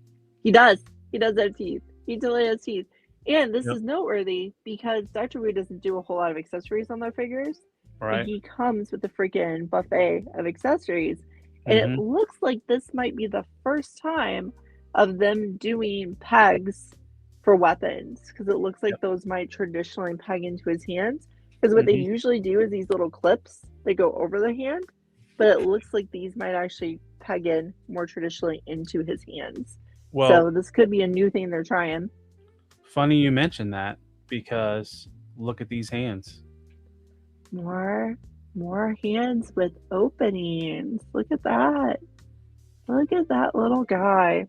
He does. He does have teeth. He totally has teeth. And this is noteworthy because Dr. Wu doesn't do a whole lot of accessories on their figures. Right. And he comes with a freaking buffet of accessories. And it looks like this might be the first time of them doing pegs for weapons. Because it looks like those might traditionally peg into his hands. Because what they usually do is these little clips, they go over the hand. But it looks like these might actually peg in more traditionally into his hands. Well, so this could be a new thing they're trying. Funny you mentioned that because look at these hands. More hands with openings. Look at that. Look at that little guy.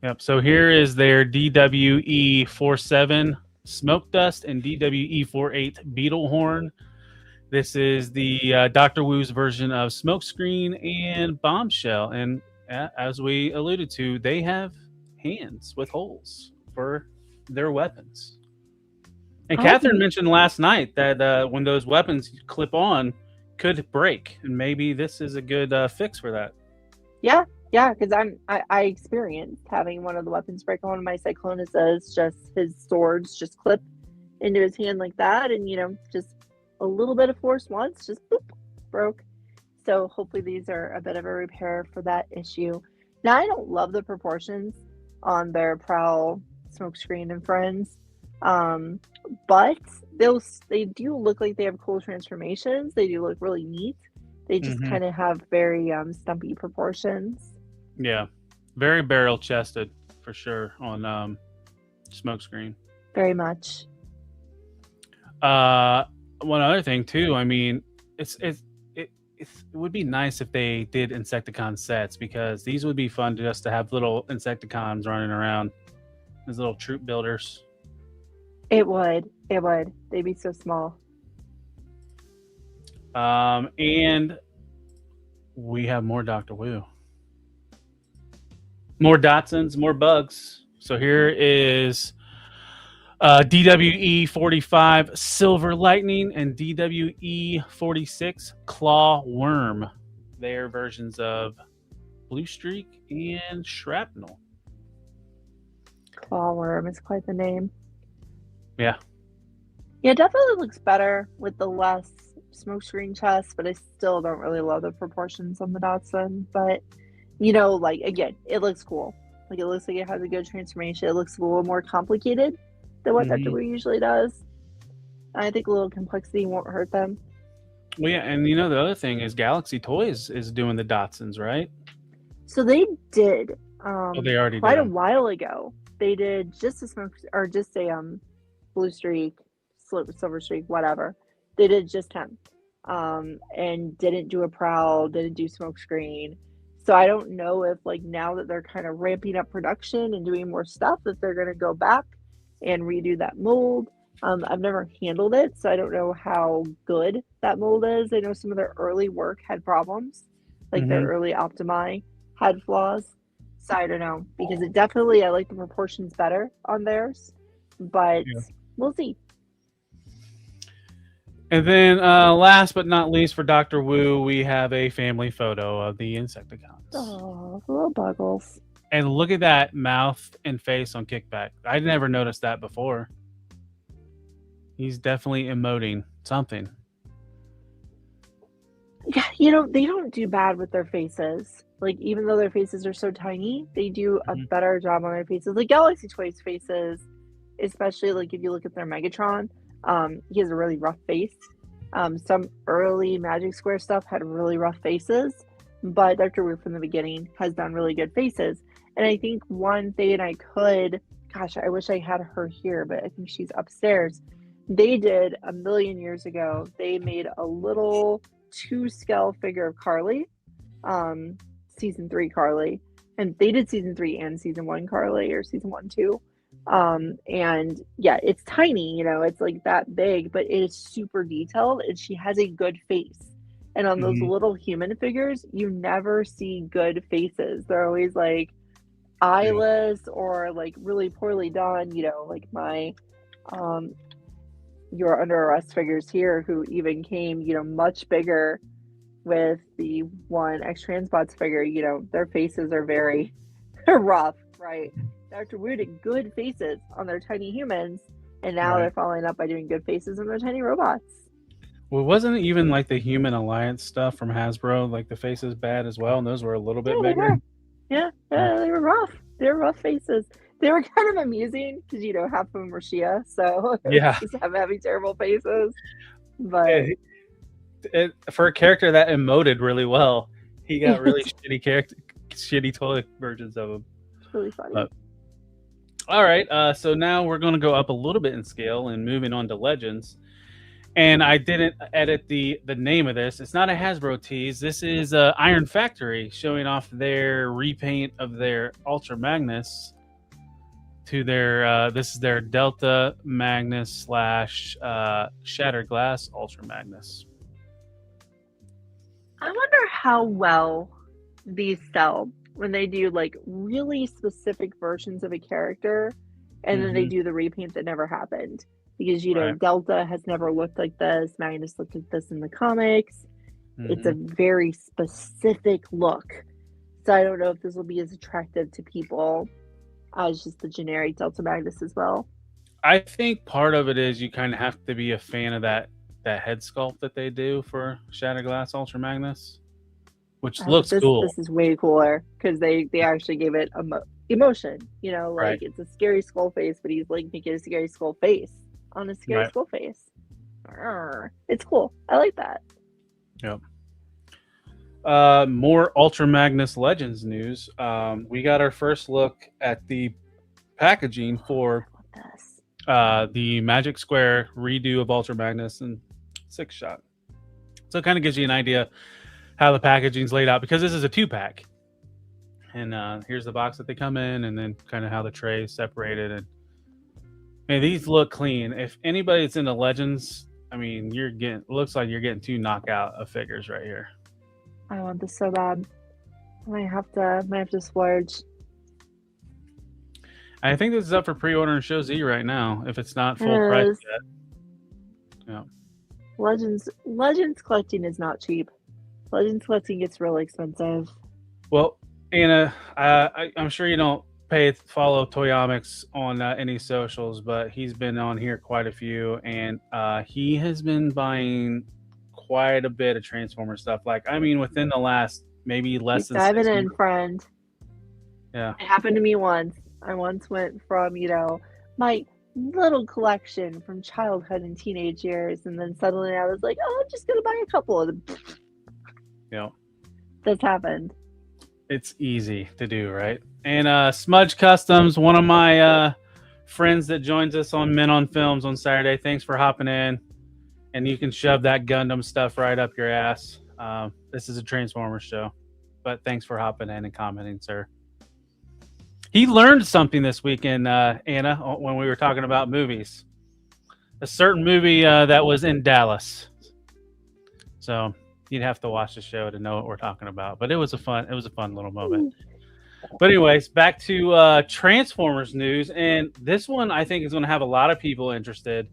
Yep. So here is their DWE 47 Smoke Dust and DWE48 Beetle Horn. This is the Dr. Wu's version of Smokescreen and Bombshell. And as we alluded to, they have hands with holes for their weapons. And Catherine mentioned last night that when those weapons clip on, could break. And maybe this is a good fix for that. Yeah, because I experienced having one of the weapons break on one of my Cyclonuses. Just his swords just clip into his hand like that, and just a little bit of force once, just boop, broke. So hopefully these are a bit of a repair for that issue. Now I don't love the proportions on their Prowl, Smokescreen, and Friends, but they do look like they have cool transformations. They do look really neat. They just kind of have very stumpy proportions. Yeah, very barrel chested for sure on Smokescreen. Very much. One other thing too. I mean, it would be nice if they did Insecticon sets, because these would be fun just to have little Insecticons running around, these little troop builders. It would. They'd be so small. And we have more Dr. Wu. More Dotsons, more bugs. So here is DWE 45 Silver Lightning and DWE 46 Claw Worm. They are versions of Blue Streak and Shrapnel. Claw Worm is quite the name. Yeah. Yeah, it definitely looks better with the less Smokescreen chest, but I still don't really love the proportions on the Dotson. But, again, it looks cool. Like, it looks like it has a good transformation. It looks a little more complicated than what Dr. Wu usually does. I think a little complexity won't hurt them. Well, yeah, and the other thing is Galaxy Toys is doing the Dotsons, right? So they did. They already quite did a while ago. They did just a Blue Streak, Silver Streak, whatever. They did just him, and didn't do a Prowl, didn't do Smokescreen. So I don't know if now that they're kind of ramping up production and doing more stuff, if they're going to go back and redo that mold. I've never handled it, so I don't know how good that mold is. I know some of their early work had problems, their early Optimi had flaws. So I don't know, because I like the proportions better on theirs, but we'll see. And then last but not least for Dr. Wu, we have a family photo of the Insecticons. Oh, little buggles. And look at that mouth and face on Kickback. I never noticed that before. He's definitely emoting something. Yeah, they don't do bad with their faces. Even though their faces are so tiny, they do a better job on their faces. Galaxy Toys faces, especially if you look at their Megatron, he has a really rough face. Some early Magic Square stuff had really rough faces, but Dr. Wu from the beginning has done really good faces. And I think one thing I wish I had her here, but I think she's upstairs. They did a million years ago. They made a little 2-scale figure of Carly, season 3 Carly, and they did season 3 and season 1 Carly, or season 1 too. And yeah, it's tiny, it's that big, but it is super detailed, and she has a good face. And on those little human figures, you never see good faces. They're always eyeless or really poorly done, my Your Under Arrest figures here, who even came, much bigger with the one X-Transbots figure. Their faces are very rough, right? Dr. Wu did good faces on their tiny humans, and now they're following up by doing good faces on their tiny robots. Well, wasn't it even the Human Alliance stuff from Hasbro? The faces bad as well, and those were a little bit bigger. Yeah, they were rough. They were rough faces. They were kind of amusing because half of them were Shia, so just having terrible faces. But for a character that emoted really well, he got really shitty toy versions of him. It's really funny. All right, so now we're going to go up a little bit in scale and moving on to Legends. And I didn't edit the name of this. It's not a Hasbro tease. This is Iron Factory showing off their repaint of their Ultra Magnus. to their this is their Delta Magnus / Shattered Glass Ultra Magnus. I wonder how well these sell when they do like really specific versions of a character and then they do the repaint that never happened. Because, you know, Right. Delta has never looked like this. Magnus looked like this in the comics. It's a very specific look. So I don't know if this will be as attractive to people as just the generic Delta Magnus as well. I think part of it is you kind of have to be a fan of that head sculpt that they do for Shattered Glass Ultra Magnus, which looks cool. This is way cooler because they actually gave it emotion. You know, like it's a scary skull face, but he's like making a scary skull face on a scary skull face. It's cool. I like that. Yep. More Ultra Magnus Legends news. We got our first look at the packaging for the Magic Square redo of Ultra Magnus and 6-shot. So it kind of gives you an idea how the packaging's laid out because this is a 2-pack. And here's the box that they come in, and then kind of how the tray is separated. And these look clean. If anybody's into Legends, I mean, looks like you're getting 2 knockout of figures right here. I want this so bad. I might have to splurge. I think this is up for pre-order in Show Z right now, if it's not full price yet. Yeah. Legends collecting is not cheap. Legends collecting gets really expensive. Well, Anna, I'm sure you don't follow Toyamics on any socials, but he's been on here quite a few, and he has been buying quite a bit of Transformer stuff. Like, I mean, within the last maybe less than 6 months. Diving in, friend. Yeah. It happened to me once. I once went from, you know, my little collection from childhood and teenage years, and then suddenly I was like, oh, I'm just going to buy a couple of them. Yeah. That's happened. It's easy to do, right? And Smudge Customs, one of my friends that joins us on Men on Films on Saturday. Thanks for hopping in. And you can shove that Gundam stuff right up your ass. This is a Transformers show. But thanks for hopping in and commenting, sir. He learned something this weekend, Anna, when we were talking about movies. A certain movie that was in Dallas. So you'd have to watch the show to know what we're talking about. But it was a fun little moment. But anyways, back to Transformers news. And this one I think is going to have a lot of people interested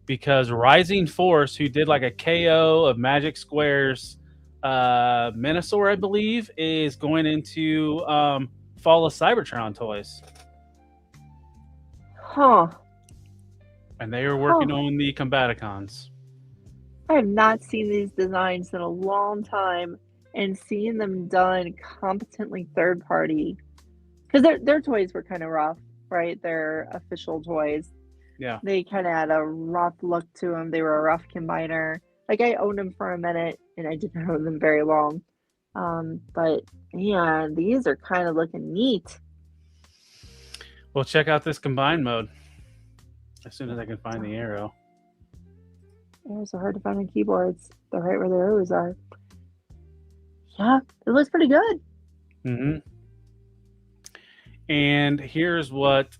because Rising Force, who did like a KO of Magic Square's Minosaur, I believe, is going into Fall of Cybertron toys. Huh. And they are working on the Combaticons. I have not seen these designs in a long time, and seeing them done competently third party, because their toys were kind of rough, right? Their official toys. Yeah. They kind of had a rough look to them. They were a rough combiner. Like, I owned them for a minute, and I didn't own them very long. But yeah, these are kind of looking neat. Well, check out this combine mode as soon as I can find the arrow. Arrows are hard to find on keyboards. They're right where the arrows are. Yeah, it looks pretty good. Mm-hmm. And here's what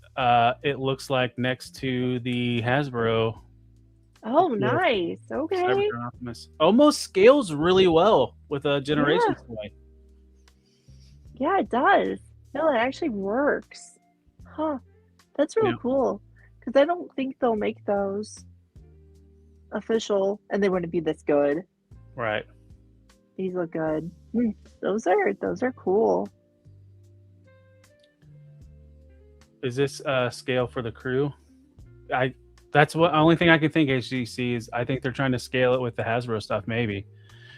it looks like next to the Hasbro. Oh, nice. Okay. Cybertron Optimus. Almost scales really well with a Generations toy. Yeah, it does. No, it actually works. Huh. That's really cool. Because I don't think they'll make those official, and they wouldn't be this good. Right. These look good. Those are cool. Is this scale for the crew? That's what only thing I can think HGC is. I think they're trying to scale it with the Hasbro stuff. Maybe.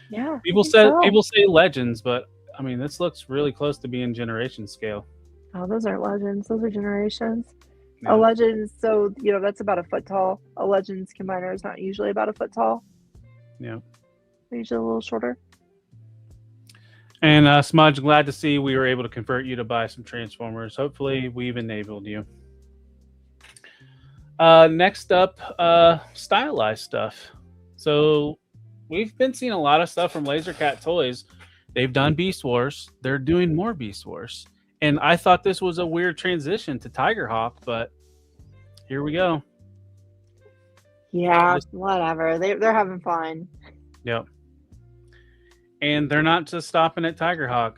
Yeah. People say Legends, but I mean this looks really close to being Generation scale. Oh, those aren't Legends. Those are Generations. Yeah. A Legends, so that's about a foot tall. A Legends combiner is not usually about a foot tall. Yeah. They're usually a little shorter. And Smudge, glad to see we were able to convert you to buy some Transformers. Hopefully, we've enabled you. Next up, stylized stuff. So we've been seeing a lot of stuff from LaserCat Toys. They've done Beast Wars. They're doing more Beast Wars. And I thought this was a weird transition to Tigerhawk, but here we go. Yeah, whatever. They're having fun. Yep. And they're not just stopping at Tigerhawk.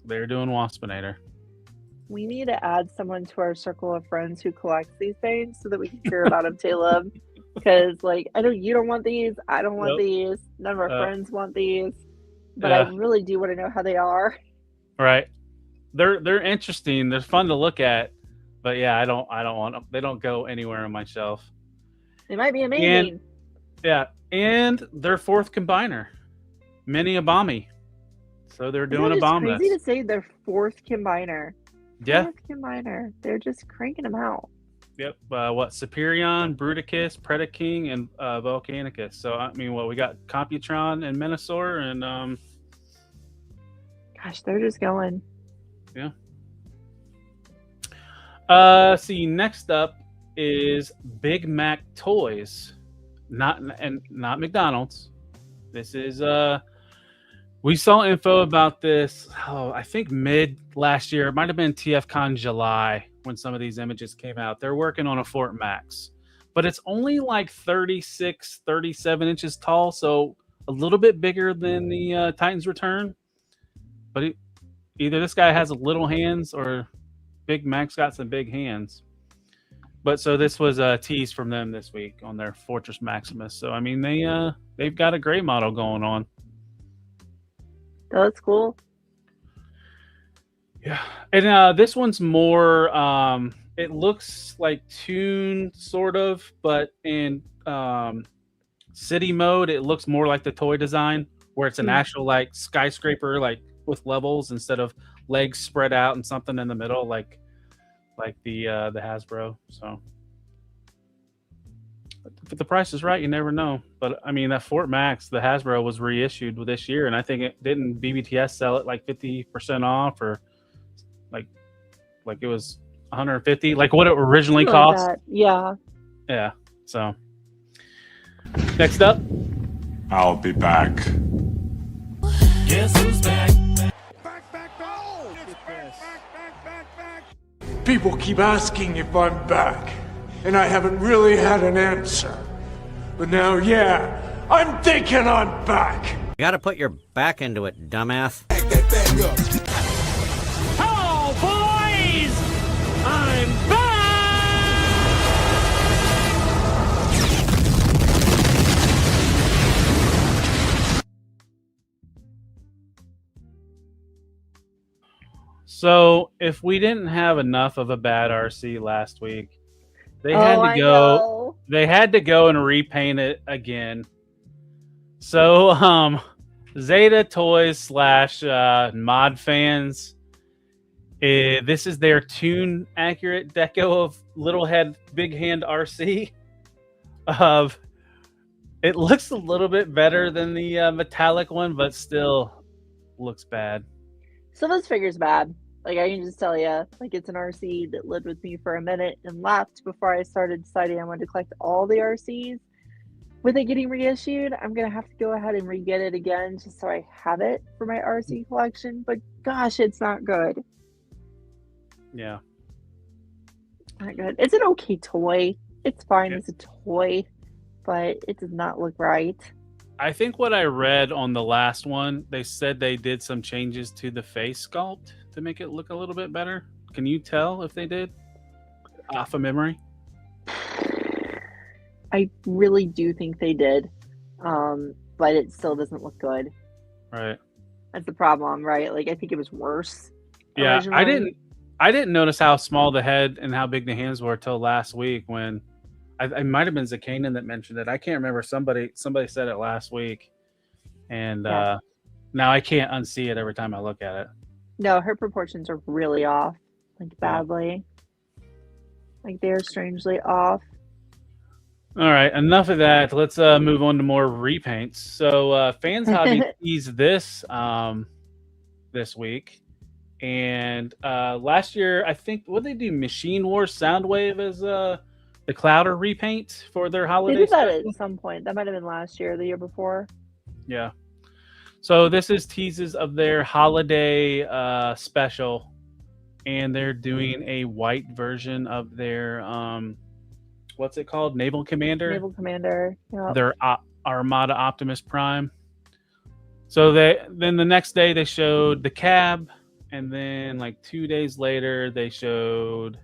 They're doing Waspinator. We need to add someone to our circle of friends who collects these things so that we can hear about them, Caleb. Because, like, I know you don't want these. I don't want these. None of our friends want these. But I really do want to know how they are. Right. They're interesting. They're fun to look at. But yeah, I don't want them. They don't go anywhere on my shelf. They might be amazing. And their fourth combiner, Mini Abami. So they're doing a bomb. It's crazy to say their fourth combiner. Yeah. Fourth combiner. They're just cranking them out. Yep. Superion, Bruticus, Predaking, and Volcanicus. So I mean, we got Computron and Menosaur, and gosh, they're just going. Yeah. See, next up is Big Mac Toys, not McDonald's. This is we saw info about this. I think mid last year. It might have been TFCon July when some of these images came out. They're working on a Fort Max, but it's only like 36, 37 inches tall, so a little bit bigger than the Titan's Return. But either this guy has little hands or Big Mac's got some big hands. But so this was a tease from them this week on their Fortress Maximus. So I mean they've got a gray model going on. That's cool. Yeah, and this one's more. It looks like Toon sort of, but in city mode, it looks more like the toy design, where it's an actual like skyscraper, like with levels instead of legs spread out and something in the middle, like the Hasbro. So if the price is right, you never know. But I mean, that Fort Max, the Hasbro was reissued this year, and I think it didn't BBTS sell it like 50% off, or like it was 150, like what it originally cost. Yeah. Yeah. So next up, I'll be back. Guess who's back? People keep asking if I'm back, and I haven't really had an answer. But now, yeah, I'm thinking I'm back. You gotta put your back into it, dumbass. Hello, boys! I'm back! so if we didn't have enough of a bad RC last week, they had to go. They had to go and repaint it again. So, Zeta Toys / Mod Fans. This is their Toon accurate deco of Little Head, Big Hand RC. It looks a little bit better than the metallic one, but still looks bad. So this figure's bad. Like, I can just tell you, like, it's an RC that lived with me for a minute and left before I started deciding I wanted to collect all the RCs. With it getting reissued, I'm going to have to go ahead and re-get it again just so I have it for my RC collection. But gosh, it's not good. Yeah. Not good. It's an okay toy. It's fine as a toy, but it does not look right. I think what I read on the last one, they said they did some changes to the face sculpt to make it look a little bit better. Can you tell if they did? Off of memory? I really do think they did, but it still doesn't look good. Right. That's the problem, right? Like, I think it was worse. Yeah, originally. I didn't notice how small the head and how big the hands were till last week when I might have been Zakanan that mentioned it. I can't remember. Somebody said it last week, and now I can't unsee it every time I look at it. No, her proportions are really off, like badly. Like they're strangely off. All right, enough of that. Let's move on to more repaints. So Fans Hobby teased this this week, and last year I think what they do Machine Wars Soundwave as the Clouder repaint for their holiday. They did that at some point. That might have been last year or the year before. Yeah. So this is teases of their holiday special and they're doing a white version of their what's it called? Naval Commander. Naval Commander. Yep. Their Armada Optimus Prime. So then the next day they showed the cab, and then like 2 days later they showed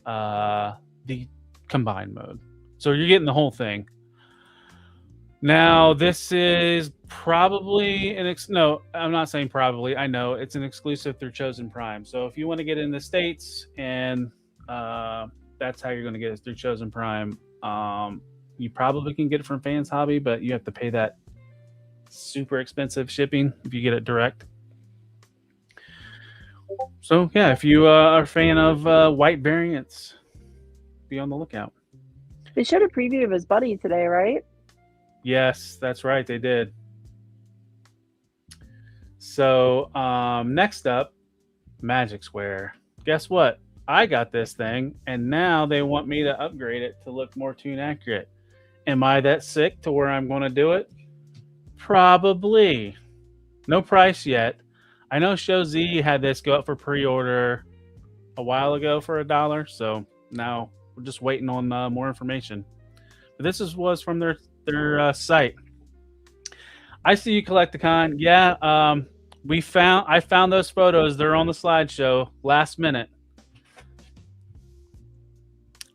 the combined mode. So you're getting the whole thing. Now this is probably no, I'm not saying probably. I know it's an exclusive through Chosen Prime. So if you want to get in the States, and that's how you're going to get it through Chosen Prime. You probably can get it from Fans Hobby, but you have to pay that super expensive shipping if you get it direct. So yeah, if you are a fan of white variants, be on the lookout. They showed a preview of his buddy today, right? Yes, that's right, they did. So next up, Magic Square. Guess what? I got this thing, and now they want me to upgrade it to look more toon accurate. Am I that sick to where I'm going to do it? Probably. No price yet. I know Show Z had this go up for pre-order a while ago for $1, so now we're just waiting on more information. But this was from their site. I see you, Collecticon. Yeah, I found those photos. They're on the slideshow last minute.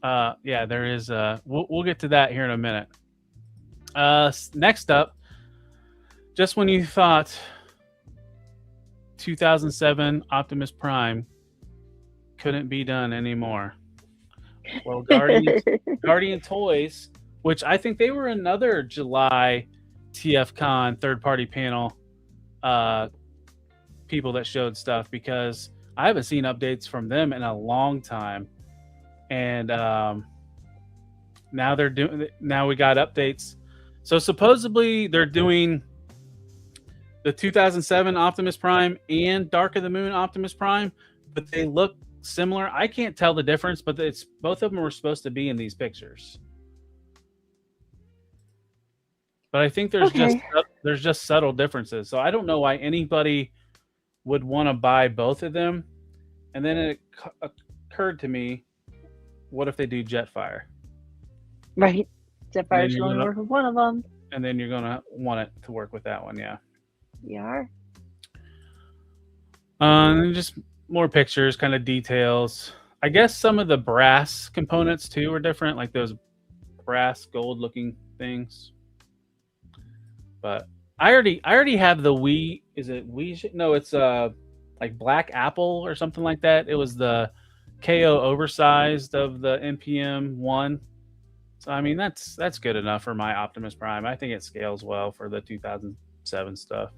Yeah, there is. We'll get to that here in a minute. Next up, just when you thought 2007 Optimus Prime couldn't be done anymore, well, Guardian Toys, which I think they were another July TFCon third-party panel people that showed stuff, because I haven't seen updates from them in a long time. And now we got updates. So supposedly they're doing the 2007 Optimus Prime and Dark of the Moon Optimus Prime, but they look similar. I can't tell the difference, but it's both of them were supposed to be in these pictures. But I think there's just subtle differences. So I don't know why anybody would want to buy both of them. And then it occurred to me, what if they do Jetfire? Right. Jetfire should only work with one of them. And then you're going to want it to work with that one, yeah. Yeah. And just more pictures, kind of details. I guess some of the brass components too are different, like those brass gold looking things. But I already have the Wii. Is it Wii? No, it's like Black Apple or something like that. It was the KO oversized of the NPM 1. So I mean that's good enough for my Optimus Prime. I think it scales well for the 2007 stuff.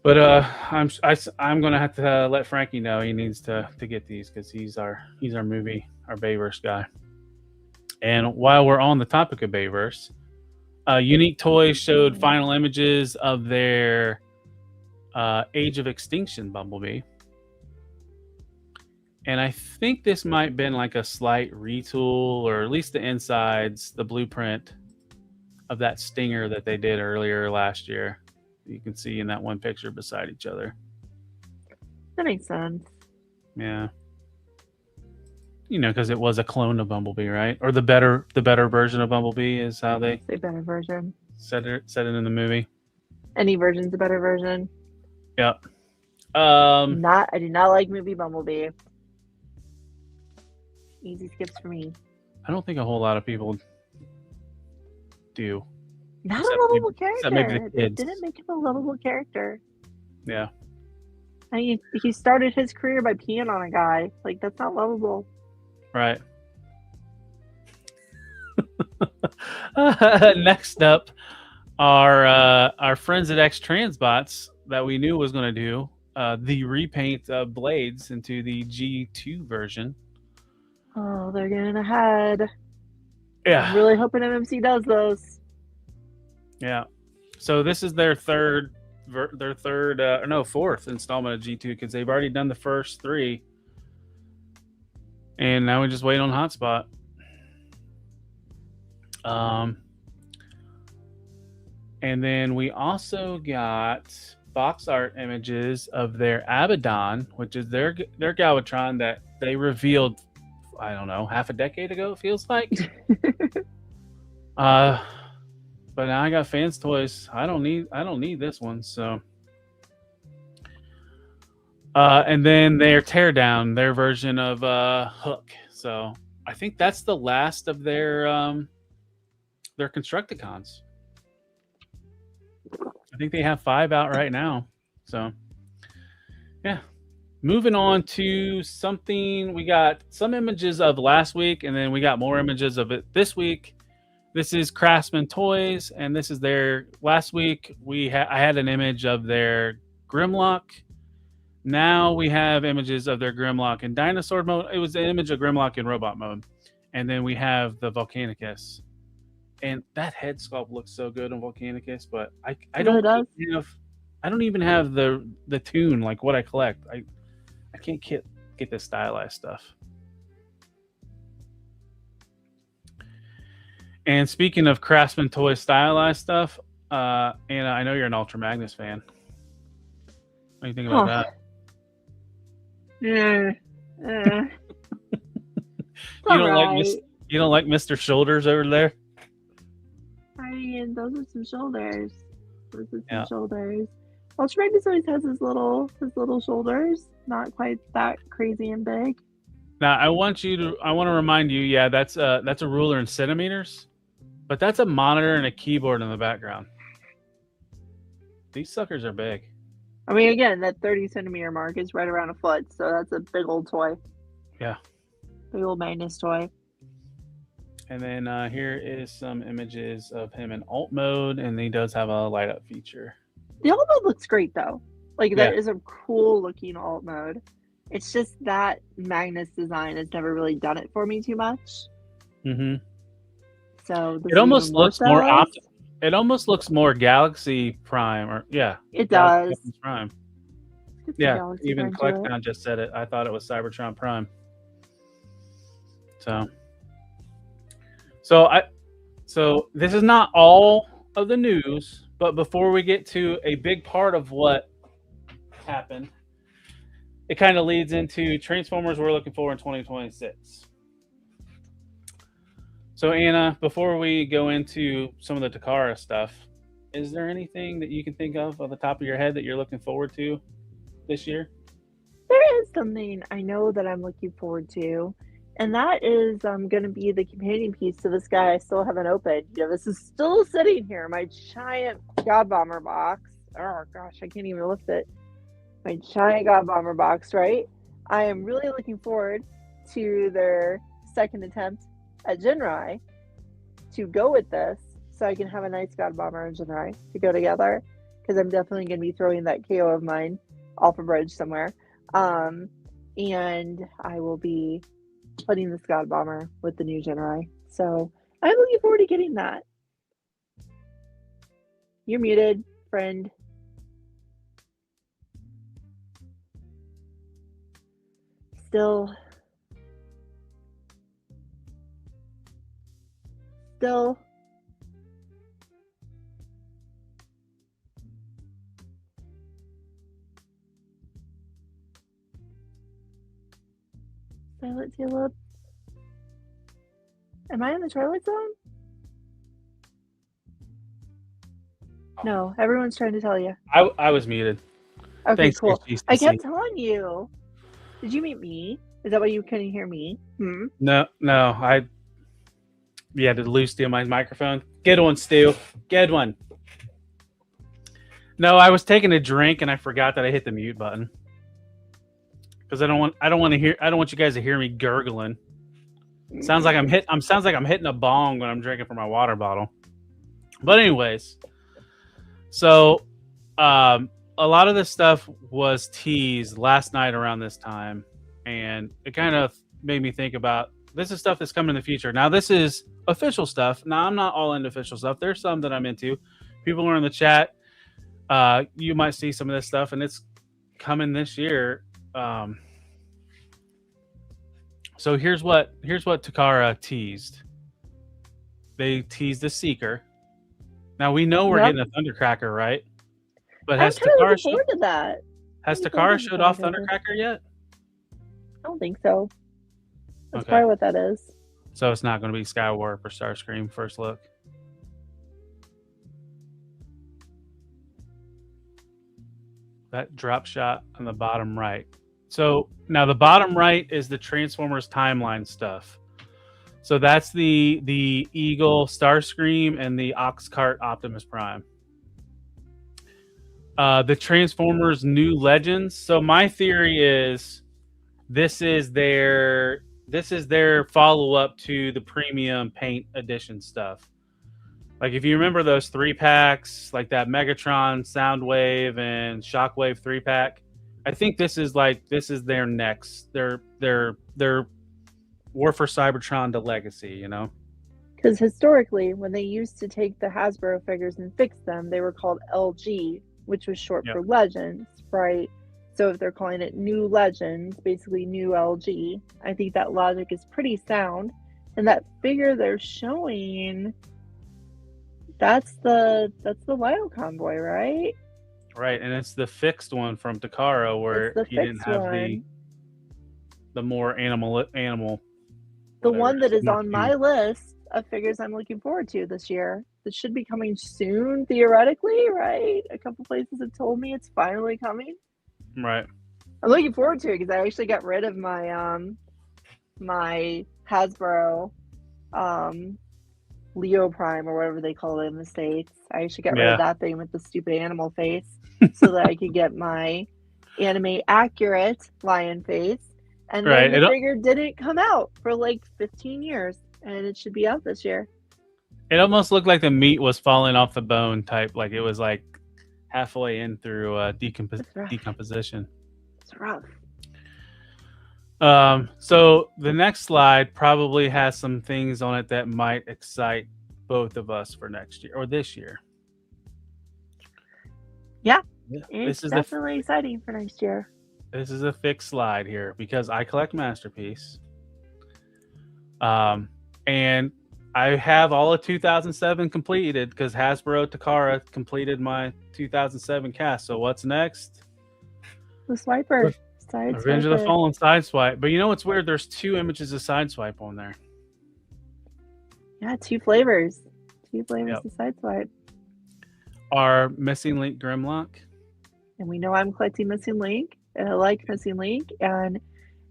But I'm gonna have to let Frankie know he needs to get these, because he's our Bayverse guy. And while we're on the topic of Bayverse, Unique Toys showed final images of their Age of Extinction Bumblebee. And I think this might have been like a slight retool, or at least the insides, the blueprint of that Stinger that they did earlier last year. You can see in that one picture beside each other. That makes sense. Yeah. You know, because it was a clone of Bumblebee, right? Or the better version of Bumblebee is how they say better version. Said it in the movie. Any version's a better version. Yep. I do not like movie Bumblebee. Easy skips for me. I don't think a whole lot of people do. Not a lovable character. Maybe the kids. They didn't make him a lovable character. Yeah. I mean, he started his career by peeing on a guy. Like, that's not lovable. Right. Next up, our friends at X Transbots that we knew was going to do the repaint of Blades into the G2 version. Oh, they're getting ahead. Yeah. I'm really hoping MMC does those. Yeah. So this is their fourth installment of G2, because they've already done the first 3. And now we just wait on Hotspot. And then we also got box art images of their Abaddon, which is their Galvatron that they revealed, I don't know, half a decade ago, it feels like. But now I got fans toys. I don't need this one, so and then their Teardown, their version of Hook. So I think that's the last of their Constructicons. I think they have 5 out right now. So yeah. Moving on to something, we got some images of last week, and then we got more images of it this week. This is Craftsman Toys, and this is their last week. I had an image of their Grimlock. Now we have images of their Grimlock in dinosaur mode. It was an image of Grimlock in robot mode, and then we have the Volcanicus. And that head sculpt looks so good on Volcanicus, but I don't even have the tune like what I collect. I can't get the stylized stuff. And speaking of Craftsman Toys stylized stuff, Anna, I know you're an Ultra Magnus fan. What do you think about that? Yeah. You don't like Mr. Shoulders over there? I mean, those are some shoulders. Shoulders. Ultra Magnus always has his little shoulders, not quite that crazy and big. Now I want to remind you, yeah, that's a ruler in centimeters, but that's a monitor and a keyboard in the background. These suckers are big. I mean, again, that 30 centimeter mark is right around a foot, so that's a big old toy. Yeah. Big old Magnus toy. And then here is some images of him in alt mode, and he does have a light up feature. The alt mode looks great though. Like that is a cool looking alt mode. It's just that Magnus design has never really done it for me too much. Mm-hmm. So it almost looks more it almost looks more Galaxy Prime, or it does. Prime. Yeah, even Collectown just said it. I thought it was Cybertron Prime. So this is not all of the news, but before we get to a big part of what happened, it kind of leads into Transformers we're looking for in 2026. So Anna, before we go into some of the Takara stuff, is there anything that you can think of the top of your head that you're looking forward to this year? There is something I know that I'm looking forward to, and that is going to be the companion piece to this guy I still haven't opened. This is still sitting here, my giant God Bomber box. Oh gosh, I can't even lift it. My giant God Bomber box, right? I am really looking forward to their second attempt at Jinrai to go with this, so I can have a nice God Bomber and Jinrai to go together, because I'm definitely going to be throwing that KO of mine off a bridge somewhere. And I will be putting this God Bomber with the new Jinrai. So I'm looking forward to getting that. You're muted, friend. Still. Did Silent Tulip. Am I in the Twilight Zone? No, everyone's trying to tell you. I was muted. Okay, Thanks, cool. HGCC. I kept telling you. Did you meet me? Is that why you couldn't hear me? No. You had to lose Stu my microphone. Get one, Stu. Get one. No, I was taking a drink and I forgot that I hit the mute button. Because I don't want you guys to hear me gurgling. Sounds like I'm hitting a bong when I'm drinking from my water bottle. But anyways, so a lot of this stuff was teased last night around this time, and it kind of made me think about this is stuff that's coming in the future. Now this is official stuff. Now I'm not all into official stuff. There's some that I'm into. People are in the chat. You might see some of this stuff, and it's coming this year. So here's what Takara teased. They teased the Seeker. Now we know we're getting a Thundercracker, right? But I'm has kind of Takara looking forward to that. has looking forward Takara to showed off Thundercracker. Thundercracker yet? I don't think so. That's Okay. probably what that is. So it's not going to be Skywarp or Starscream first look. That drop shot on the bottom right. So now the bottom right is the Transformers timeline stuff. So that's the Eagle Starscream and the Oxcart Optimus Prime. The Transformers New Legends. So my theory is this is their follow up to the premium paint edition stuff. Like if you remember those 3-packs, like that Megatron, Soundwave, and Shockwave 3-pack, I think this is their next their War for Cybertron to Legacy, you know? Because historically, when they used to take the Hasbro figures and fix them, they were called LG, which was short for Legends, right? So if they're calling it New Legends, basically New LG, I think that logic is pretty sound. And that figure they're showing, that's the Wild Convoy, right? Right, and it's the fixed one from Takara where he didn't have the more animal. The one that is on my list of figures I'm looking forward to this year. That should be coming soon, theoretically, right? A couple places have told me it's finally coming. Right. I'm looking forward to it because I actually got rid of my my Hasbro Leo Prime or whatever they call it in the States. I actually got rid of that thing with the stupid animal face so that I could get my anime accurate lion face. And then the figure didn't come out for like 15 years, and it should be out this year. It almost looked like the meat was falling off the bone type, like it was like halfway in through decomposition. It's rough. So the next slide probably has some things on it that might excite both of us for next year or this year. Yeah. It's definitely exciting for next year. This is a fixed slide here because I collect Masterpiece. And I have all of 2007 completed because Hasbro Takara completed my 2007 cast. So what's next? The Swiper. Revenge of the Fallen Sideswipe. But you know what's weird? There's 2 images of Sideswipe on there. Yeah, 2 flavors. 2 flavors of Sideswipe. Our Missing Link Grimlock. And we know I'm collecting Missing Link. And I like Missing Link. And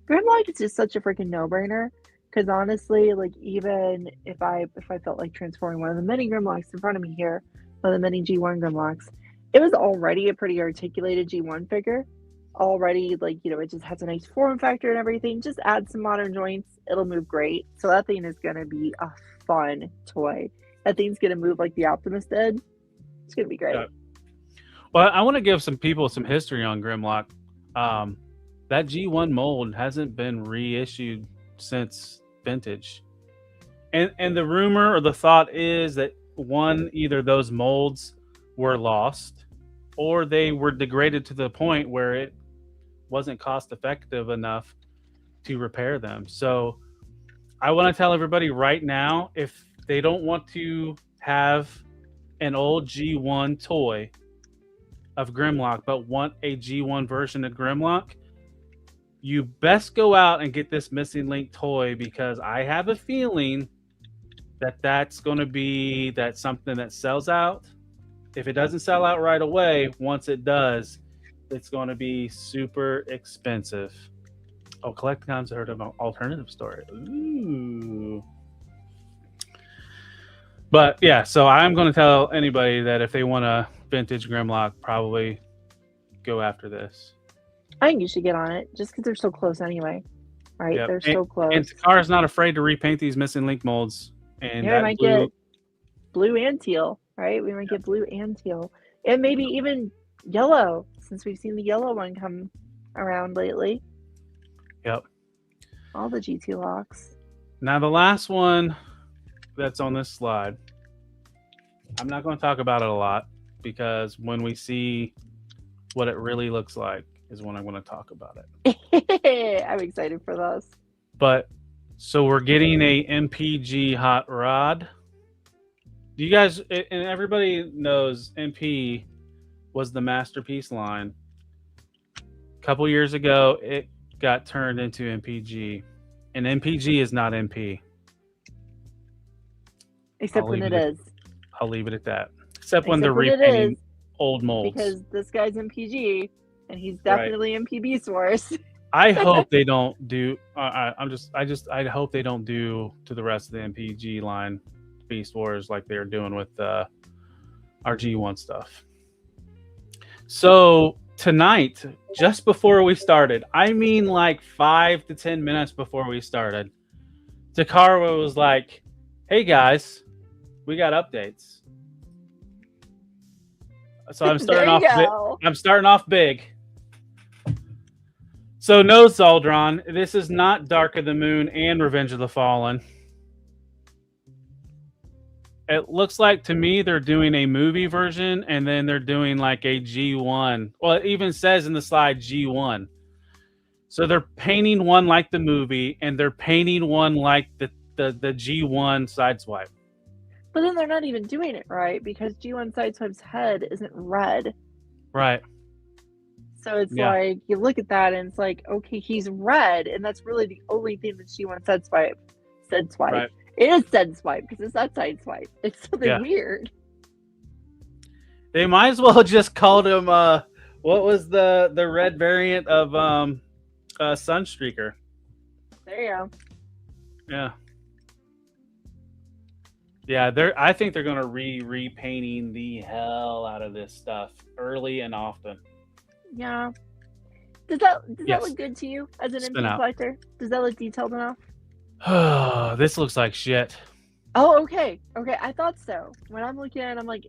Grimlock is just such a freaking no-brainer. Because honestly, like even if I felt like transforming one of the mini Grimlocks in front of me here, one of the mini G1 Grimlocks, it was already a pretty articulated G1 figure. Already, like, you know, it just has a nice form factor and everything. Just add some modern joints, it'll move great. So that thing is going to be a fun toy. That thing's going to move like the Optimus did. It's going to be great. Yeah. Well, I want to give some people some history on Grimlock. That G1 mold hasn't been reissued since vintage. And the rumor or the thought is that either those molds were lost or they were degraded to the point where it wasn't cost effective enough to repair them. So I want to tell everybody right now, if they don't want to have an old G1 toy of Grimlock but want a G1 version of Grimlock, you best go out and get this Missing Link toy because I have a feeling that that's going to be something that sells out. If it doesn't sell out right away, once it does, it's going to be super expensive. Oh, Collecticons heard of an alternative story. Ooh. But yeah, so I'm going to tell anybody that if they want a vintage Grimlock, probably go after this. I think you should get on it just because they're so close anyway. Right? Yep. They're so close. And Takara's not afraid to repaint these Missing Link molds. And yeah, we might get blue and teal, right? We might get blue and teal. And maybe even yellow, since we've seen the yellow one come around lately. Yep. All the GT locks. Now the last one that's on this slide, I'm not going to talk about it a lot because when we see what it really looks like is when I'm going to talk about it. I'm excited for this. But so we're getting a MPG hot rod. Do you guys, and everybody knows MP was the Masterpiece line. A couple years ago, it got turned into MPG, and MPG is not MP. Except when it is. I'll leave it at that. Except when Except they're when it repainting is, old molds. because this guy's MPG and he's definitely MPB source. I hope they don't do. I hope they don't do to the rest of the MPG line Beast Wars like they're doing with our G1 stuff. So tonight, just before we started, I mean like 5 to 10 minutes before we started, Takara was like, "Hey guys, we got updates." So I'm starting off. I'm starting off big. So no, Zaldron, this is not Dark of the Moon and Revenge of the Fallen. It looks like to me they're doing a movie version, and then they're doing like a G1. Well, it even says in the slide G1. So they're painting one like the movie, and they're painting one like the G1 Sideswipe. But then they're not even doing it right, because G1 Sideswipe's head isn't red. Right. So it's like, you look at that and it's like, okay, he's red, and that's really the only thing that G1 Sideswipe. Right. It is Sideswipe, because it's not Sideswipe. It's something weird. They might as well just called him, what was the red variant of Sunstreaker? There you go. Yeah. Yeah, I think they're gonna repainting the hell out of this stuff early and often. Yeah. Does that look good to you as an MP collector? Does that look detailed enough? This looks like shit. Oh, okay. Okay, I thought so. When I'm looking at it, I'm like,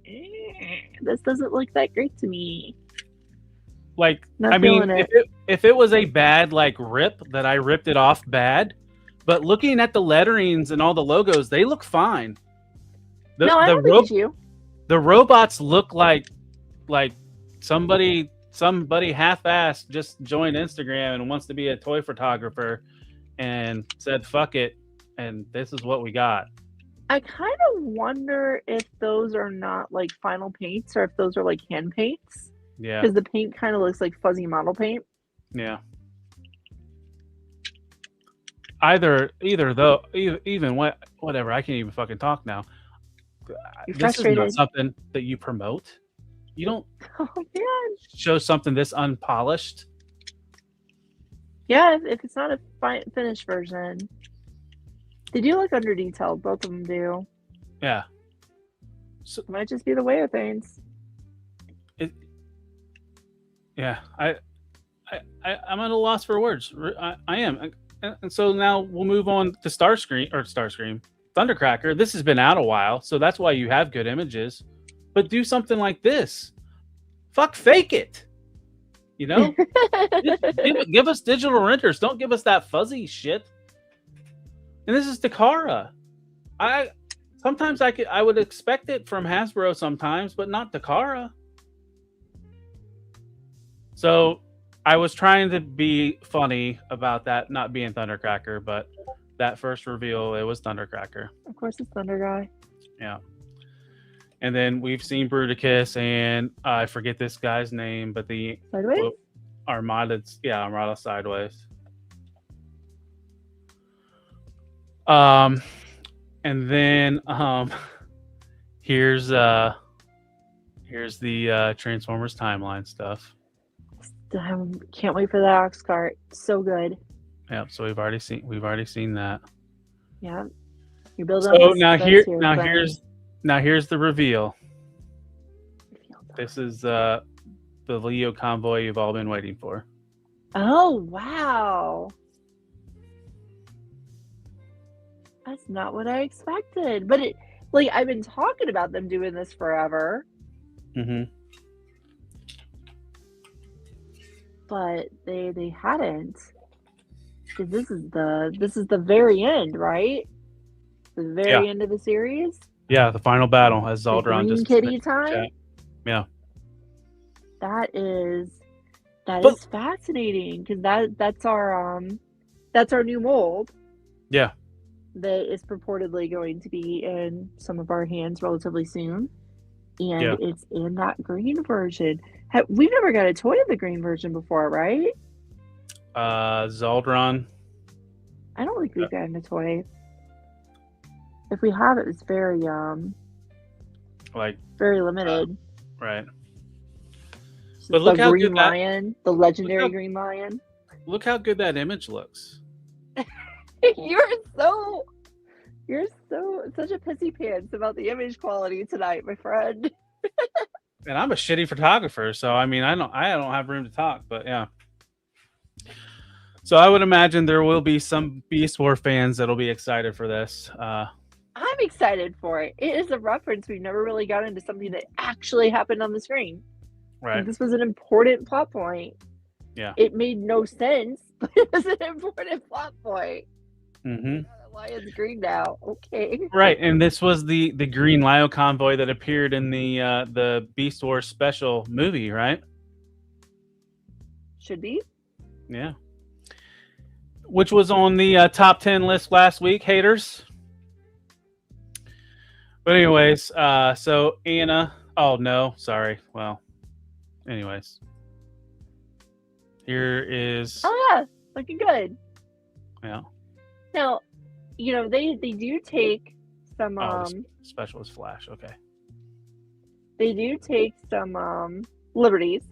this doesn't look that great to me. Like, Not I mean, feeling if it was a bad, like, rip, that I ripped it off bad, but looking at the letterings and all the logos, they look fine. No, I don't think it's you. The robots look like somebody half-assed just joined Instagram and wants to be a toy photographer and said fuck it, and this is what we got. I kind of wonder if those are not like final paints, or if those are like hand paints. Yeah, because the paint kind of looks like fuzzy model paint. Yeah. Either though, even whatever. I can't even fucking talk now. You're this frustrated. is not something that you promote. You don't Oh man. show something this unpolished. Yeah, if it's not a finished version. They do look under detailed. Both of them do. Yeah. So it might just be the way of things. Yeah, I'm at a loss for words. I am. And so now we'll move on to Starscream, Thundercracker. This has been out a while, so that's why you have good images. But do something like this. Fuck, fake it. You know, give us digital renders. Don't give us that fuzzy shit. And this is Takara. I would expect it from Hasbro sometimes, but not Takara. So I was trying to be funny about that not being Thundercracker, but that first reveal, it was Thundercracker. Of course, it's Thunder Guy. Yeah. And then we've seen Bruticus, and I forget this guy's name, but the Sideways? Armada Sideways. And then here's the Transformers timeline stuff. I can't wait for the ox cart. So good. Yep. So we've already seen that. Yeah. You're building. So here's the reveal. This is the Leo convoy you've all been waiting for. Oh wow. That's not what I expected. But I've been talking about them doing this forever. Mm-hmm. But they hadn't. Because this is the very end, right? The very end of the series. Yeah, the final battle as Zaldron just kitty time. Yeah. That is fascinating, because that's our new mold. Yeah. That is purportedly going to be in some of our hands relatively soon. and Yeah. it's in that green version. We've never got a toy of the green version before, right? Zaldron. I don't think we've gotten a toy. If we have, it was very Like, very limited. right. It's But look the how green good that- lion, the legendary how- green lion. Look how good that image looks. You're such a pissy pants about the image quality tonight, my friend. And I'm a shitty photographer, so I mean, I don't have room to talk, but yeah. So I would imagine there will be some Beast War fans that'll be excited for this. I'm excited for it. It is a reference we've never really got into something that actually happened on the screen. Right. Like, this was an important plot point. Yeah. It made no sense, but it was an important plot point. Mm-hmm. The lion's green now. Okay. Right, and this was the Green Lio convoy that appeared in the Beast Wars special movie, right? Should be. Yeah. Which was on the top 10 list last week, haters. But anyways, so Anna. Oh no, sorry. Well, anyways, here is. Oh yeah, looking good. Yeah. Now, they do take some Special is Flash. Okay. they do take some liberties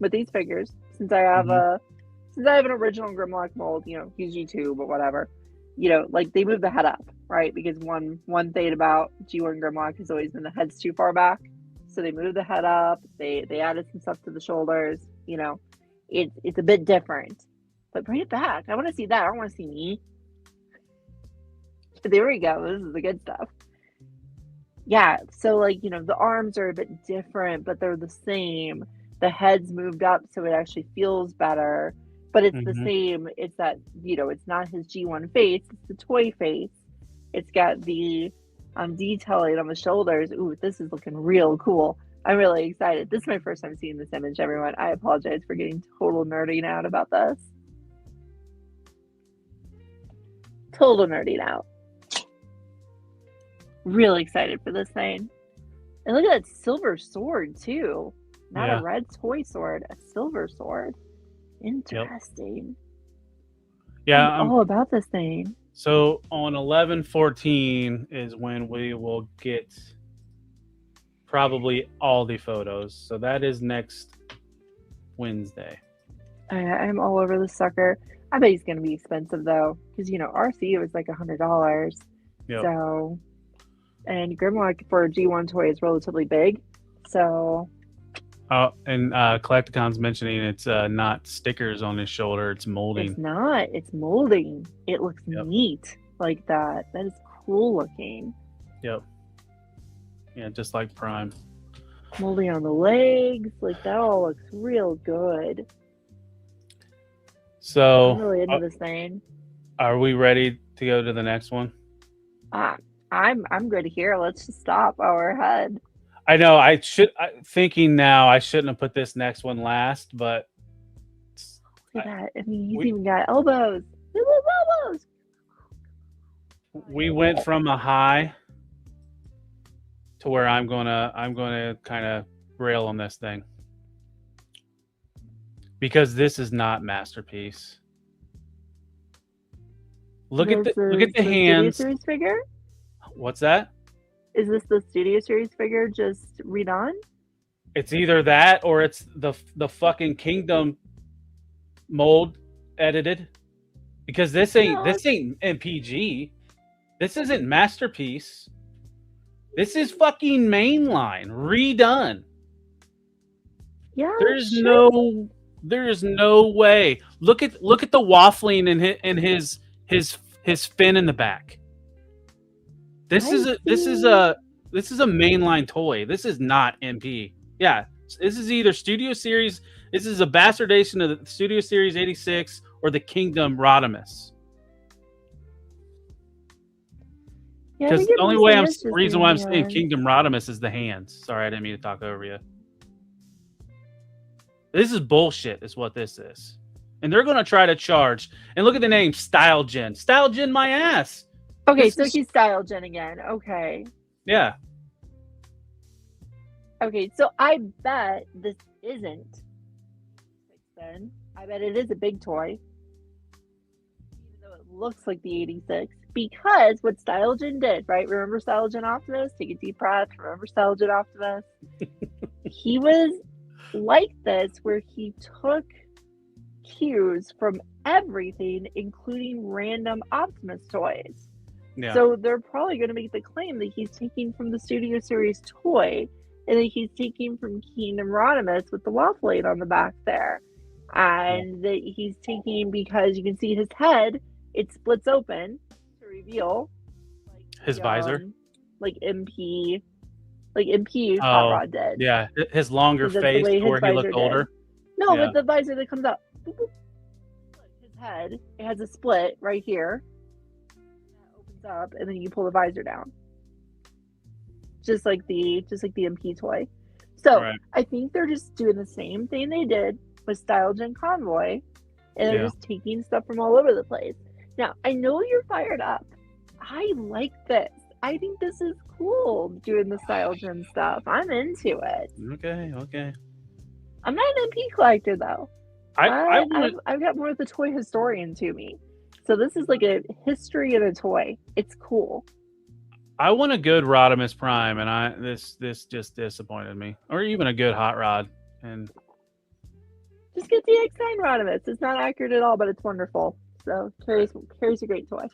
with these figures. Since I have an original Grimlock mold, he's G2, but whatever. Like, they move the head up, right? Because one thing about G1 Grimlock has always been the head's too far back. So they move the head up, they added some stuff to the shoulders, it's a bit different. But bring it back. I want to see that. I don't want to see me. There we go. This is the good stuff. Yeah, so the arms are a bit different, but they're the same. The head's moved up so it actually feels better. But it's the same. It's that, it's not his G1 face. It's the toy face. It's got the detailing on the shoulders. Ooh, this is looking real cool. I'm really excited. This is my first time seeing this image, everyone. I apologize for getting total nerding out about this. Total nerding out. Really excited for this thing. And look at that silver sword, too. Not a red toy sword, a silver sword. Interesting. Yeah, I'm all about this thing. So on 11/14 is when we will get probably all the photos. So that is next Wednesday. I'm all over this sucker. I bet he's going to be expensive though, because RC was like $100. Yep. So, and Grimlock for a G1 toy is relatively big. So. Oh, and Collecticon's mentioning it's not stickers on his shoulder; it's molding. It's not. It's molding. It looks neat like that. That is cool looking. Yep. Yeah, just like Prime. Molding on the legs, like that all looks real good. So I'm really into this thing. Are we ready to go to the next one? I'm good here. Let's just stop our head. I know thinking now I shouldn't have put this next one last, but look at that. I mean, he's even got elbows. Little elbows. We went from a high to where I'm gonna kind of rail on this thing because this is not masterpiece. Look at the hands. Studio Series figure? What's that? Is this the Studio Series figure just redone? It's either that or it's the fucking Kingdom mold edited, because this ain't MPG. This isn't masterpiece. This is fucking mainline redone. Yeah. There's no way. Look at the waffling in his fin in the back. This is a mainline toy. This is not MP. Yeah, this is either Studio Series. This is a bastardization of the Studio Series 86 or the Kingdom Rodimus. Because the only reason why I'm saying Kingdom Rodimus is the hands. Sorry, I didn't mean to talk over you. This is bullshit, is what this is. And they're going to try to charge. And look at the name, Style Gen. Style Gen my ass. Okay, so he's Style Gen again. Okay. Yeah. Okay, so I bet this isn't then. I bet it is a big toy, even though it looks like the 86. Because what Stylogen did, right? Remember Stylogen Optimus? Take a deep breath. Remember Stylogen Optimus? He was like this, where he took cues from everything, including random Optimus toys. Yeah. So they're probably going to make the claim that he's taking from the Studio Series toy, and that he's taking from Kingdom Rodimus with the waffle on the back there. And that he's taking, because you can see his head, it splits open to reveal like His visor? Like MP Hot Rod did. Yeah, his longer That's the face way to where his he looked visor older. did. No, Yeah. but the visor that comes up. Boop, boop. His head, it has a split right here. That opens up, and then you pull the visor down. Just like the MP toy. So Right. I think they're just doing the same thing they did with Stylogen Convoy, and they're Yeah. just taking stuff from all over the place. Now, I know you're fired up. I like this. I think this is cool, doing the Stylogen stuff. I'm into it. Okay. I'm not an MP collector, though. I've I've got more of the toy historian to me. So this is like a history of a toy. It's cool. I want a good Rodimus Prime, and this just disappointed me. Or even a good Hot Rod. And Just get the X9 Rodimus. It's not accurate at all, but it's wonderful. So carries a great toy.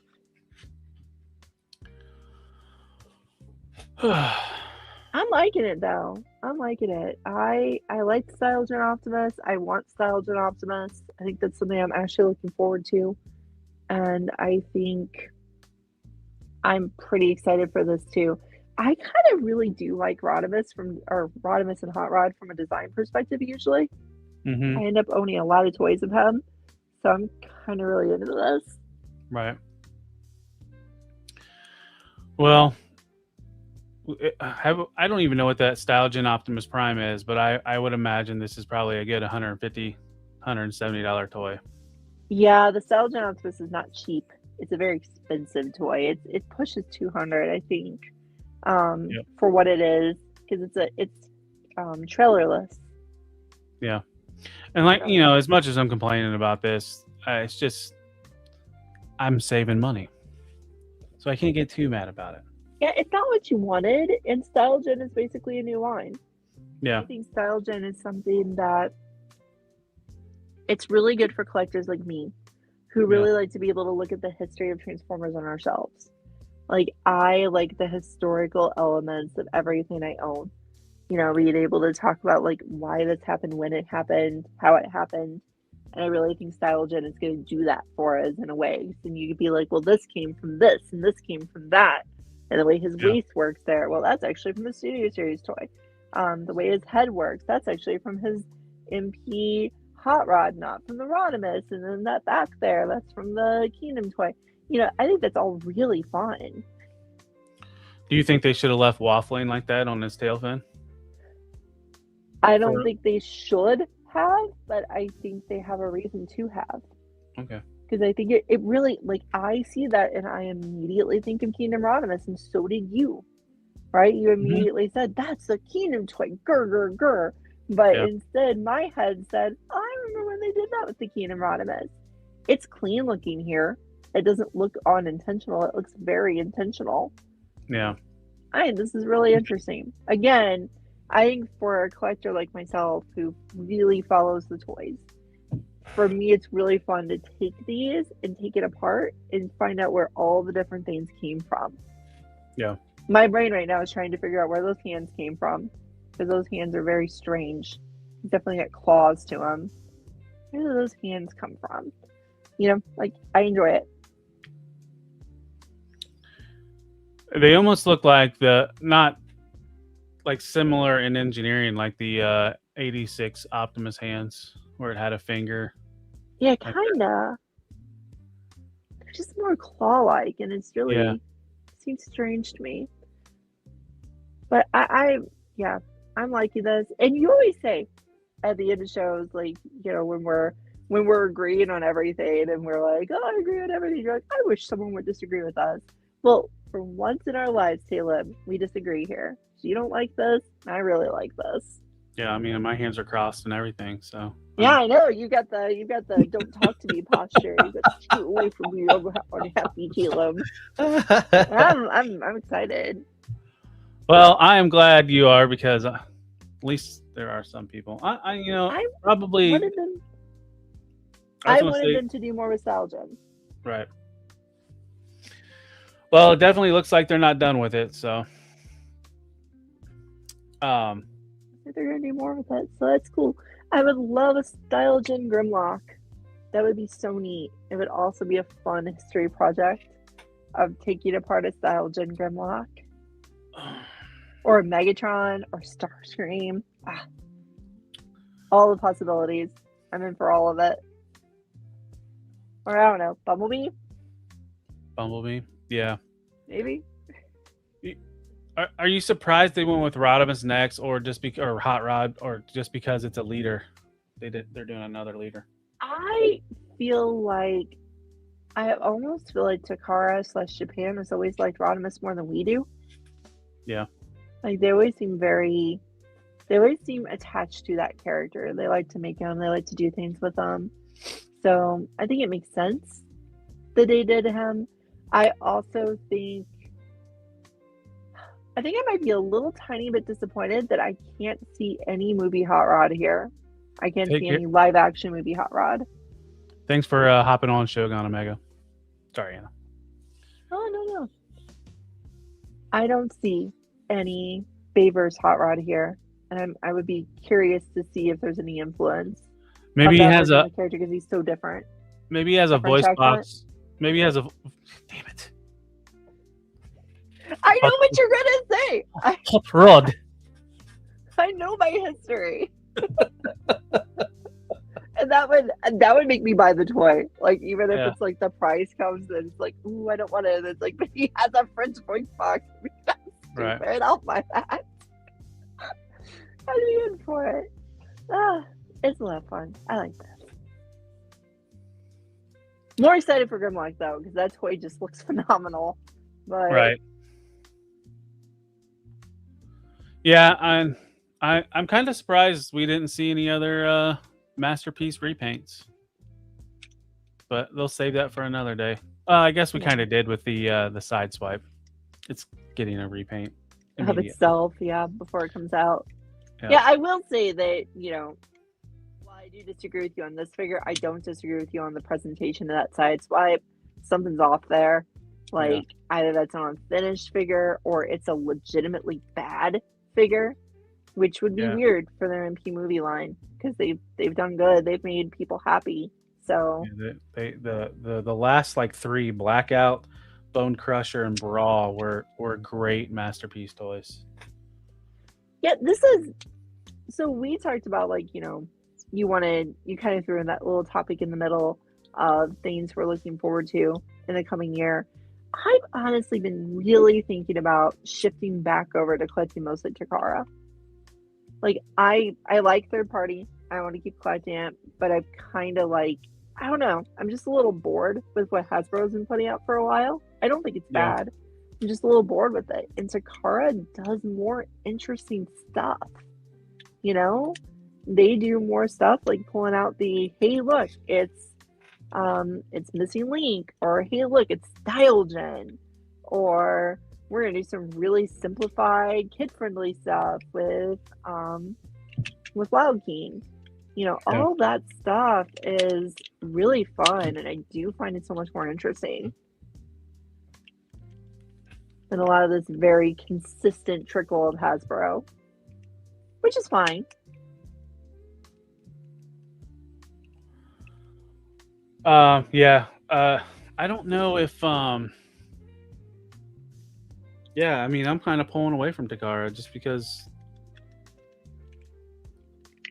I'm liking it though. I'm liking it. I like Stylogen Optimus. I want Stylogen Optimus. I think that's something I'm actually looking forward to. And I think I'm pretty excited for this too. I kind of really do like Rodimus and Hot Rod from a design perspective usually. Mhm. I end up owning a lot of toys of him. So I'm kind of really into this. Right. Well, I don't even know what that Stylogen Optimus Prime is, but I would imagine this is probably a good $150, $170 toy. Yeah, the Stylogen Optimus is not cheap. It's a very expensive toy. It pushes 200, I think, for what it is, because it's trailerless. Yeah. And like, you know, as much as I'm complaining about this, it's just I'm saving money. So I can't get too mad about it. Yeah, it's not what you wanted, and Stylogen is basically a new line. Yeah. I think Stylogen is something that it's really good for collectors like me, who really like to be able to look at the history of Transformers on ourselves. Like, I like the historical elements of everything I own. You know, being able to talk about like why this happened, when it happened, how it happened. And I really think Stylogen is going to do that for us in a way. And you could be like, well, this came from this, and this came from that. And the way his waist works there, well, that's actually from the Studio Series toy. The way his head works, that's actually from his MP Hot Rod, not from the Rodimus. And then that back there, that's from the Kingdom toy. You know, I think that's all really fun. Do you think they should have left waffling like that on his tail fin? I don't think they should have, but I think they have a reason to have. Okay. Because I think it really, like, I see that and I immediately think of Kingdom Rodimus, and so did you, right? You immediately said, that's the Kingdom toy, grr, grr, grr. But instead, my head said, I remember when they did that with the Kingdom Rodimus. It's clean looking here. It doesn't look unintentional. It looks very intentional. Yeah. This is really interesting. Again, I think for a collector like myself who really follows the toys, for me, it's really fun to take these and take it apart and find out where all the different things came from. Yeah. My brain right now is trying to figure out where those hands came from, because those hands are very strange. Definitely got claws to them. Where do those hands come from? You know, like, I enjoy it. They almost look like not like similar in engineering, like the 86 Optimus hands, where it had a finger. Yeah, kinda. They're just more claw-like, and it's really seems strange to me. But I'm liking this. And you always say at the end of shows, like, you know, when we're agreeing on everything, and we're like, oh, I agree on everything. You're like, I wish someone would disagree with us. Well, for once in our lives, Caleb, we disagree here. You don't like this? I really like this. Yeah, I mean, my hands are crossed and everything. So Yeah, I know. You got the don't talk to me posture. You got to scoot away from me over on happy Caleb. I'm excited. Well, I am glad you are because at least there are some people. I probably wanted them. I wanted them to do more with Salgen. Right. Well, it definitely looks like they're not done with it. So, they're gonna do more with it, so that's cool. I would love a Stylogen Grimlock. That would be so neat. It would also be a fun history project of taking apart a Stylogen Grimlock. Or a Megatron or Starscream. All the possibilities. I'm in for all of it. Or I don't know, Bumblebee? Bumblebee, yeah. Maybe. Are you surprised they went with Rodimus next, or or Hot Rod, or just because it's a leader? They're doing another leader. I almost feel like Takara/Japan has always liked Rodimus more than we do. Yeah. Like they always seem attached to that character. They like to make him. They like to do things with him. So I think it makes sense that they did him. I also think I might be a little tiny bit disappointed that I can't see any movie Hot Rod here. I can't see any live action movie Hot Rod. Thanks for hopping on Shogun Omega. Sorry, Anna. Oh no. I don't see any favors Hot Rod here, and I would be curious to see if there's any influence. Maybe he has a character because he's so different. Maybe he has a voice box. Maybe he has a. Damn it! I know what you're gonna say. Hot Rod. I know my history. And that would make me buy the toy. Like even if it's like the price comes and it's like, ooh, I don't want it. It's like, but he has a French voice box. Right. I'll buy that. I'd be in for it. It's a lot of fun. I like this. More excited for Grimlock though, because that toy just looks phenomenal. But right. Yeah, I'm kind of surprised we didn't see any other Masterpiece repaints, but they'll save that for another day. I guess we kind of did with the Sideswipe. It's getting a repaint of itself, before it comes out. Yeah, I will say that while I do disagree with you on this figure, I don't disagree with you on the presentation of that Sideswipe. Something's off there. Like either that's not a finished figure or it's a legitimately bad figure, which would be weird for their MP movie line because they've done good. They've made people happy. So the last like 3, Blackout, Bone Crusher, and Brawl were great Masterpiece toys. Yeah, this is so we talked about you kind of threw in that little topic in the middle of things we're looking forward to in the coming year. I've honestly been really thinking about shifting back over to collecting mostly Takara. Like I like third party. I want to keep collecting it, but I'm kind of I don't know. I'm just a little bored with what Hasbro's been putting out for a while. I don't think it's bad. I'm just a little bored with it. And Takara does more interesting stuff. They do more stuff like pulling out the hey look, it's missing Link, or hey look, it's Stylogen, or we're gonna do some really simplified kid-friendly stuff with Wild King. All that stuff is really fun, and I do find it so much more interesting than a lot of this very consistent trickle of Hasbro, which is fine. I don't know if I mean, I'm kind of pulling away from Takara just because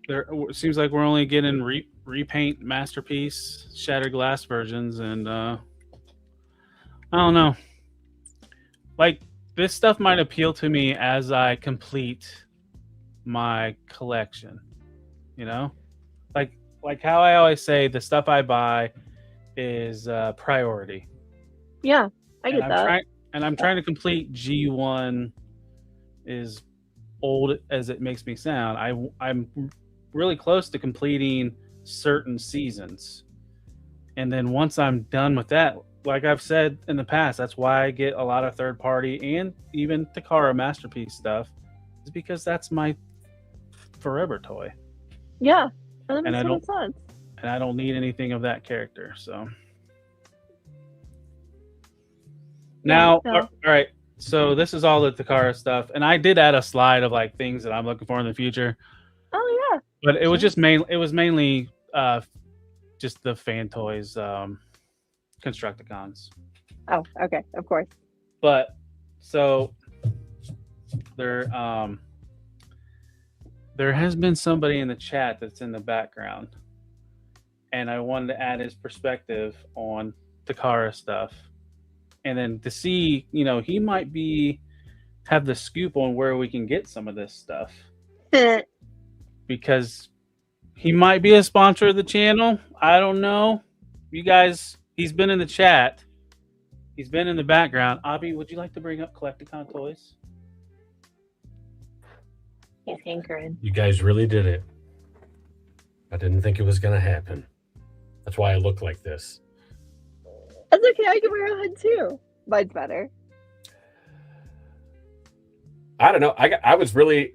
it seems like we're only getting repaint Masterpiece Shattered Glass versions, and I don't know. Like, this stuff might appeal to me as I complete my collection, like how I always say, the stuff I buy is priority. Yeah, I get that. I'm trying to complete G1 is old as it makes me sound, I'm really close to completing certain seasons. And then once I'm done with that, like I've said in the past, that's why I get a lot of third party and even Takara Masterpiece stuff, is because that's my forever toy. Yeah, that And makes I total don't- sense. And I don't need anything of that character. So now, no. all right. So this is all the Takara stuff, and I did add a slide of like things that I'm looking for in the future. Oh yeah. But it was Sure. just mainly just the fan toys, Constructicons. Oh, okay, of course. But so there has been somebody in the chat that's in the background, and I wanted to add his perspective on Takara stuff, and then to see, he might have the scoop on where we can get some of this stuff, because he might be a sponsor of the channel. I don't know. You guys, he's been in the chat. He's been in the background. Abby, would you like to bring up Collecticon Toys? He's hankering. You guys really did it. I didn't think it was going to happen. That's why I look like this. That's okay. I can wear a hood too. Mine's better. I don't know. I was really...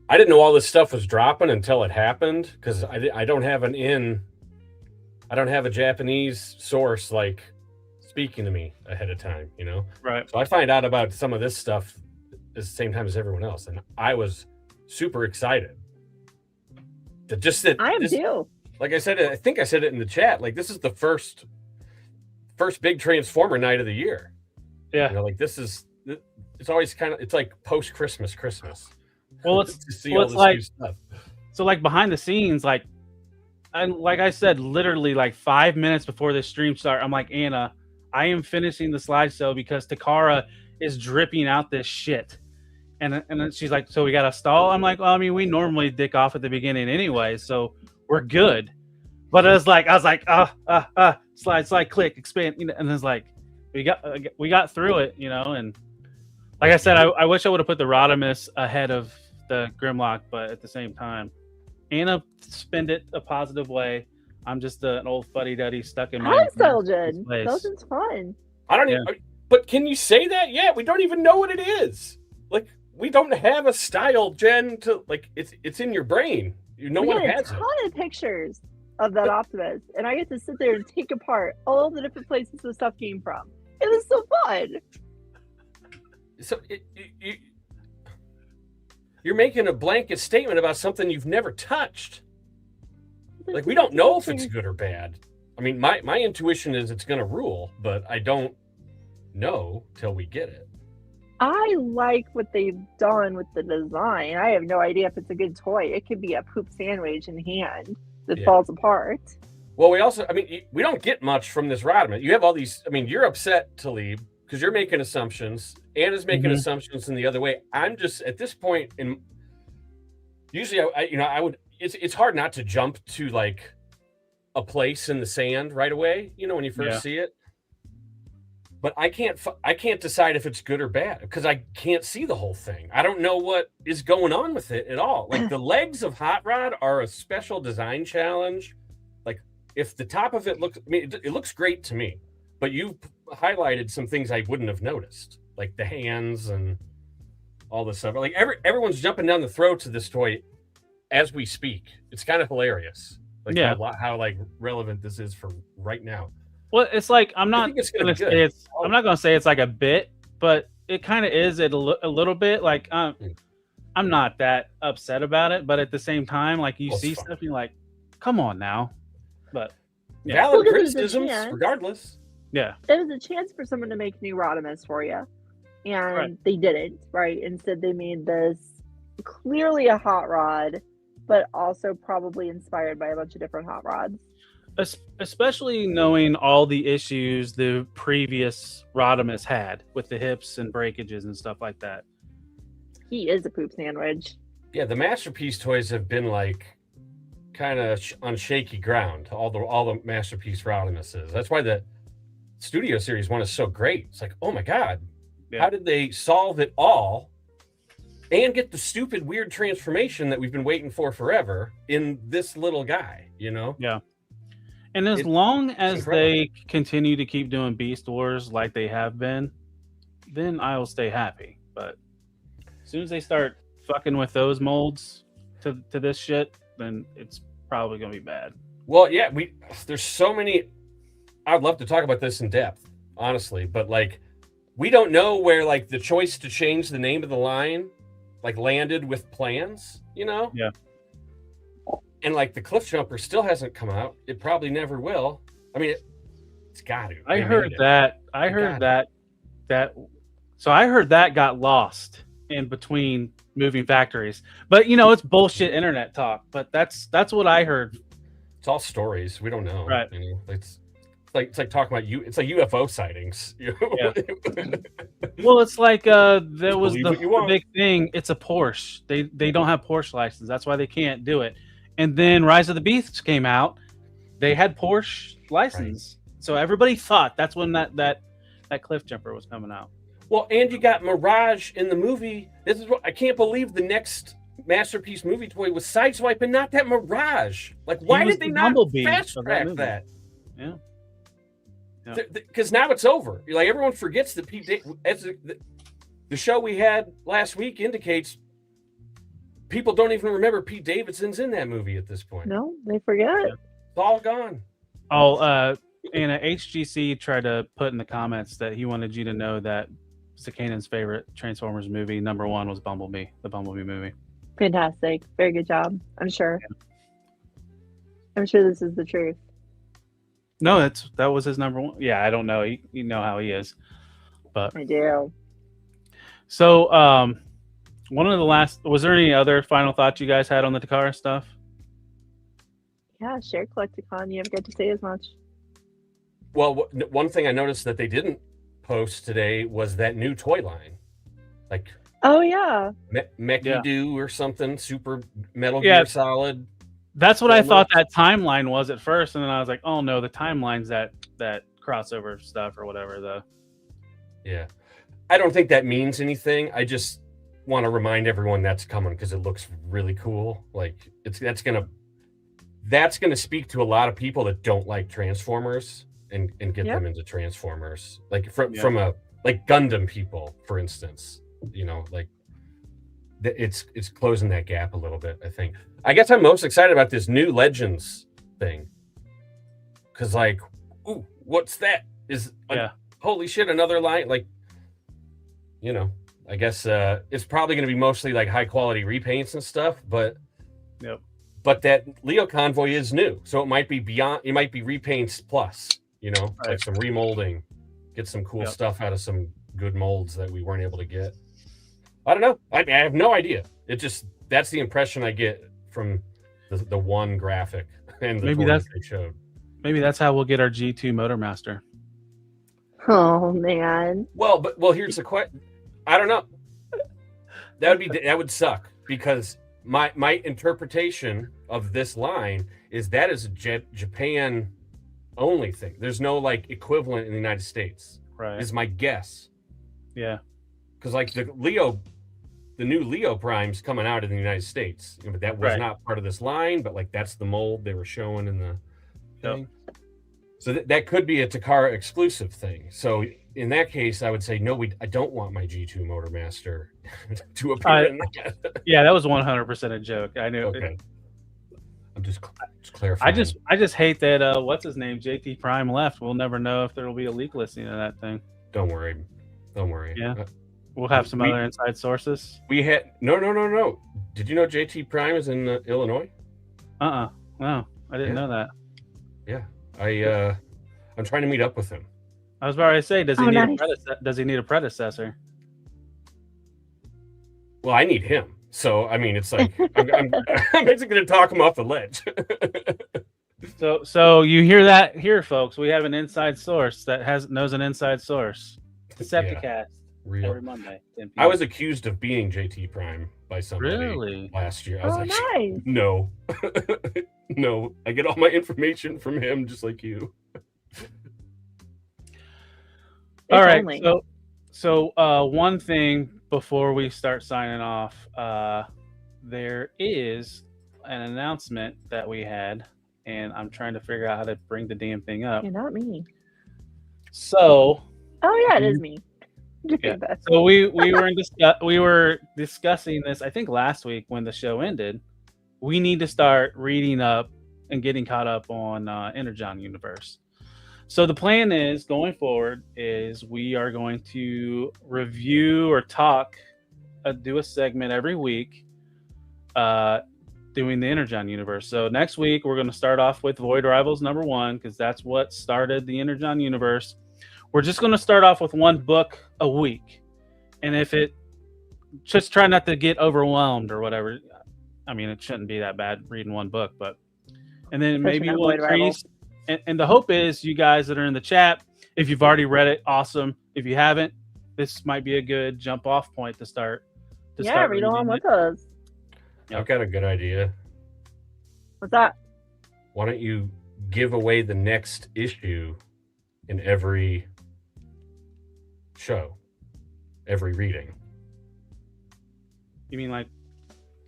I didn't know all this stuff was dropping until it happened, because I don't have I don't have a Japanese source like speaking to me ahead of time, Right. So I find out about some of this stuff at the same time as everyone else, and I was super excited. I am too. Like I said, I think I said it in the chat. Like, this is the first big Transformer night of the year. Yeah. Like, this is... It's always it's like post-Christmas. Well, to see all it's this like, new stuff. so like behind the scenes, like I said, literally like 5 minutes before this stream start, I'm like, Anna, I am finishing the slideshow because Takara is dripping out this shit. And then she's like, so we got to stall? I'm like, well, I mean, we normally dick off at the beginning anyway, so we're good. But I was like, slide, click, expand, and it's like, we got through it, and like I said, I wish I would have put the Rodimus ahead of the Grimlock, but at the same time, Anna spend it a positive way. I'm just an old fuddy-duddy stuck in my... I like Seljan. place. Seljan's fun. I don't even... But can you say that yet? We don't even know what it is. Like, we don't have a style, Jen, to... Like, it's in your brain. No We one got a has it. ton of pictures of that Optimus, and I get to sit there and take apart all the different places the stuff came from. It was so fun. So you're making a blanket statement about something you've never touched. Like, we don't know if it's good or bad. I mean, my intuition is it's going to rule, but I don't know till we get it. I like what they've done with the design. I have no idea if it's a good toy. It could be a poop sandwich in hand that falls apart. Well, we also, I mean, we don't get much from this Rodimus. You have all these, I mean, you're upset, Talib, because you're making assumptions. Anna's making assumptions in the other way. I'm just, at this point, usually I would, it's hard not to jump to like a place in the sand right away, when you first see it. But I can't decide if it's good or bad because I can't see the whole thing. I don't know what is going on with it at all. Like, the legs of Hot Rod are a special design challenge. Like, if the top of it looks, I mean, it looks great to me, but you've highlighted some things I wouldn't have noticed, like the hands and all this stuff. Like, everyone's jumping down the throat to this toy as we speak. It's kind of hilarious. Like, how like relevant this is for right now. Well, it's like I'm not gonna say it's like a bit, but it kind of is it a little bit. Like I'm not that upset about it, but at the same time, like you see stuff, you're like, come on now. But valid criticisms, regardless. Yeah, there was a chance for someone to make new Rodimus for you, and they didn't. Right? Instead, they made this clearly a hot rod, but also probably inspired by a bunch of different hot rods. Especially knowing all the issues the previous Rodimus had with the hips and breakages and stuff like that. He is a poop sandwich. Yeah, the Masterpiece toys have been like kind of on shaky ground. All the Masterpiece Rodimuses. That's why the Studio Series 1 is so great. It's like, oh my god, how did they solve it all and get the stupid weird transformation that we've been waiting for forever in this little guy, you know? Yeah. And as long as they continue to keep doing Beast Wars like they have been, then I will stay happy. But as soon as they start fucking with those molds to this shit, then it's probably gonna be bad. Well, yeah, there's so many. I'd love to talk about this in depth, honestly, but like, we don't know where like the choice to change the name of the line like landed with plans, you know? Yeah. And like the Cliff Jumper still hasn't come out. It probably never will. I mean, it's got to. I heard that got lost in between moving factories. But you know, it's bullshit internet talk. But that's what I heard. It's all stories. We don't know. Right. You know, it's like talking about you. It's like UFO sightings. You know? Yeah. Well, it's like there was the big thing. It's a Porsche. They don't have Porsche license. That's why they can't do it. And then Rise of the Beasts came out. They had Porsche license. Right. So everybody thought that's when that Cliff Jumper was coming out. Well, and you got Mirage in the movie. This is what I can't believe the next Masterpiece movie toy was Sideswipe and not that Mirage. Like, why did they not fast track that? Yeah. Because now it's over. Like, everyone forgets that the show we had last week indicates people don't even remember Pete Davidson's in that movie at this point. No, they forget. It's all gone. Oh, and HGC tried to put in the comments that he wanted you to know that Cicanon's favorite Transformers movie, number 1, was Bumblebee, the Bumblebee movie. Fantastic. Very good job. I'm sure. Yeah. I'm sure this is the truth. No, that was his number 1. Yeah, I don't know. You know how he is. But I do. So, was there any other final thoughts you guys had on the Takara stuff? Yeah, share Collecticon. You never get to say as much. Well, one thing I noticed that they didn't post today was that new toy line. Like, oh, yeah. Mechidoo or something, Super Metal Gear Solid. That's what I thought that timeline was at first. And then I was like, oh, no, the timeline's that crossover stuff or whatever. Yeah. I don't think that means anything. I just want to remind everyone that's coming because it looks really cool. Like, that's gonna speak to a lot of people that don't like Transformers and get them into Transformers. Like from a like Gundam people, for instance. You know, like it's closing that gap a little bit, I think. I guess I'm most excited about this new Legends thing. Cause like, ooh, what's that? Holy shit, another line. Like, you know, I guess it's probably going to be mostly like high quality repaints and stuff, but that Leo Convoy is new, so it might be beyond. It might be repaints plus, you know, like some remolding, get some cool stuff out of some good molds that we weren't able to get. I don't know. I have no idea. That's the impression I get from the one graphic and the toys they showed. Maybe that's how we'll get our G2 Motormaster. Oh man. Well, here's the question. I don't know. That would suck because my interpretation of this line is that is a Japan only thing. There's no like equivalent in the United States. Right. Is my guess. Yeah. Because like the new Leo Prime's coming out in the United States, but that was not part of this line. But like that's the mold they were showing in the thing. So that could be a Takara exclusive thing. So in that case, I would say no. I don't want my G2 Motormaster to appear in that. Yeah, that was 100% a joke. I knew. Okay. I'm just clarifying. I just hate that. What's his name? JT Prime left. We'll never know if there will be a leak listing of that thing. Don't worry. Yeah. We'll have some other inside sources. We had no. Did you know JT Prime is in Illinois? No, I didn't know that. Yeah, I'm trying to meet up with him. I was about to say, does he need a predecessor? Well, I need him. So I mean, it's like I'm basically going to talk him off the ledge. So you hear that here, folks? We have an inside source that knows an inside sourse. Decepticast. Real. Every Monday. I was accused of being JT Prime by somebody last year. I was nice. No. No, I get all my information from him just like you. All right. So one thing before we start signing off, there is an announcement that we had, and I'm trying to figure out how to bring the damn thing up. You're not me. So, Oh yeah, it is me. yeah. So we were discussing this, I think, last week when the show ended. We need to start reading up and getting caught up on Energon Universe. So the plan is going forward is we are going to review or talk, do a segment every week, doing the Energon Universe. So next week we're going to start off with Void Rivals #1 because that's what started the Energon Universe. We're just going to start off with one book a week, and if it just try not to get overwhelmed or whatever. I mean, it shouldn't be that bad reading one book, but and then maybe we'll increase. And the hope is you guys that are in the chat, if you've already read it, awesome. If you haven't, this might be a good jump off point to start. Read along with us. I've got a good idea. What's that? Why don't you give away the next issue in every show, every reading? You mean like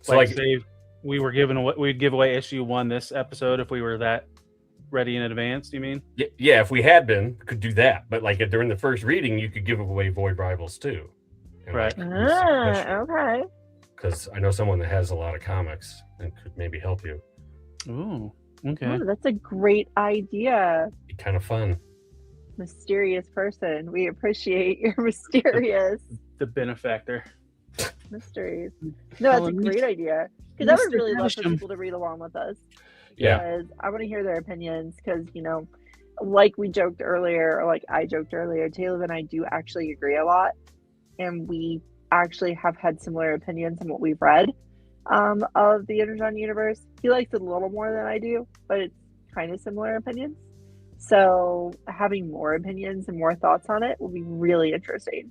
So say we were giving away, we'd give away issue 1 this episode if we were that ready in advance, you mean? Yeah, if we had been, could do that. But like during the first reading, you could give away Void Rivals too. Right. Okay. Because I know someone that has a lot of comics and could maybe help you. Ooh, okay. Oh, that's a great idea. Be kind of fun. Mysterious person. We appreciate your mysterious The benefactor. mysteries. No, that's a great idea. Because I would really love for people to read along with us. Yeah. Because I want to hear their opinions. Because, like we joked earlier, or like I joked earlier, Caleb and I do actually agree a lot. And we actually have had similar opinions on what we've read of the Energon Universe. He likes it a little more than I do, but it's kind of similar opinions. So having more opinions and more thoughts on it will be really interesting.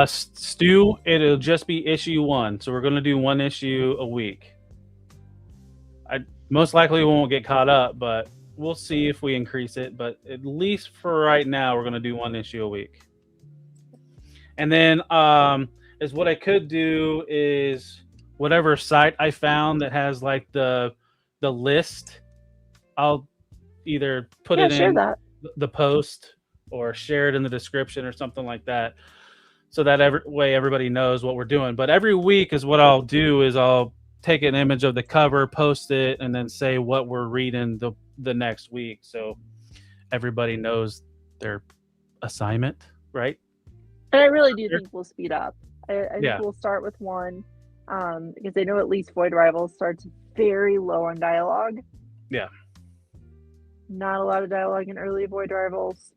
Stu, it'll just be issue 1. So we're going to do 1 issue a week. I most likely won't get caught up, but we'll see if we increase it. But at least for right now, we're going to do 1 issue a week. And then is what I could do is whatever site I found that has like the list, I'll either put it in the post or share it in the description or something like that, so that everybody knows what we're doing. But every week is what I'll do is I'll take an image of the cover, post it, and then say what we're reading the next week, so everybody knows their assignment, right? And I really do think we'll speed up. I think we'll start with 1 because I know at least Void Rivals starts very low on dialogue. Yeah. Not a lot of dialogue in early Void Rivals.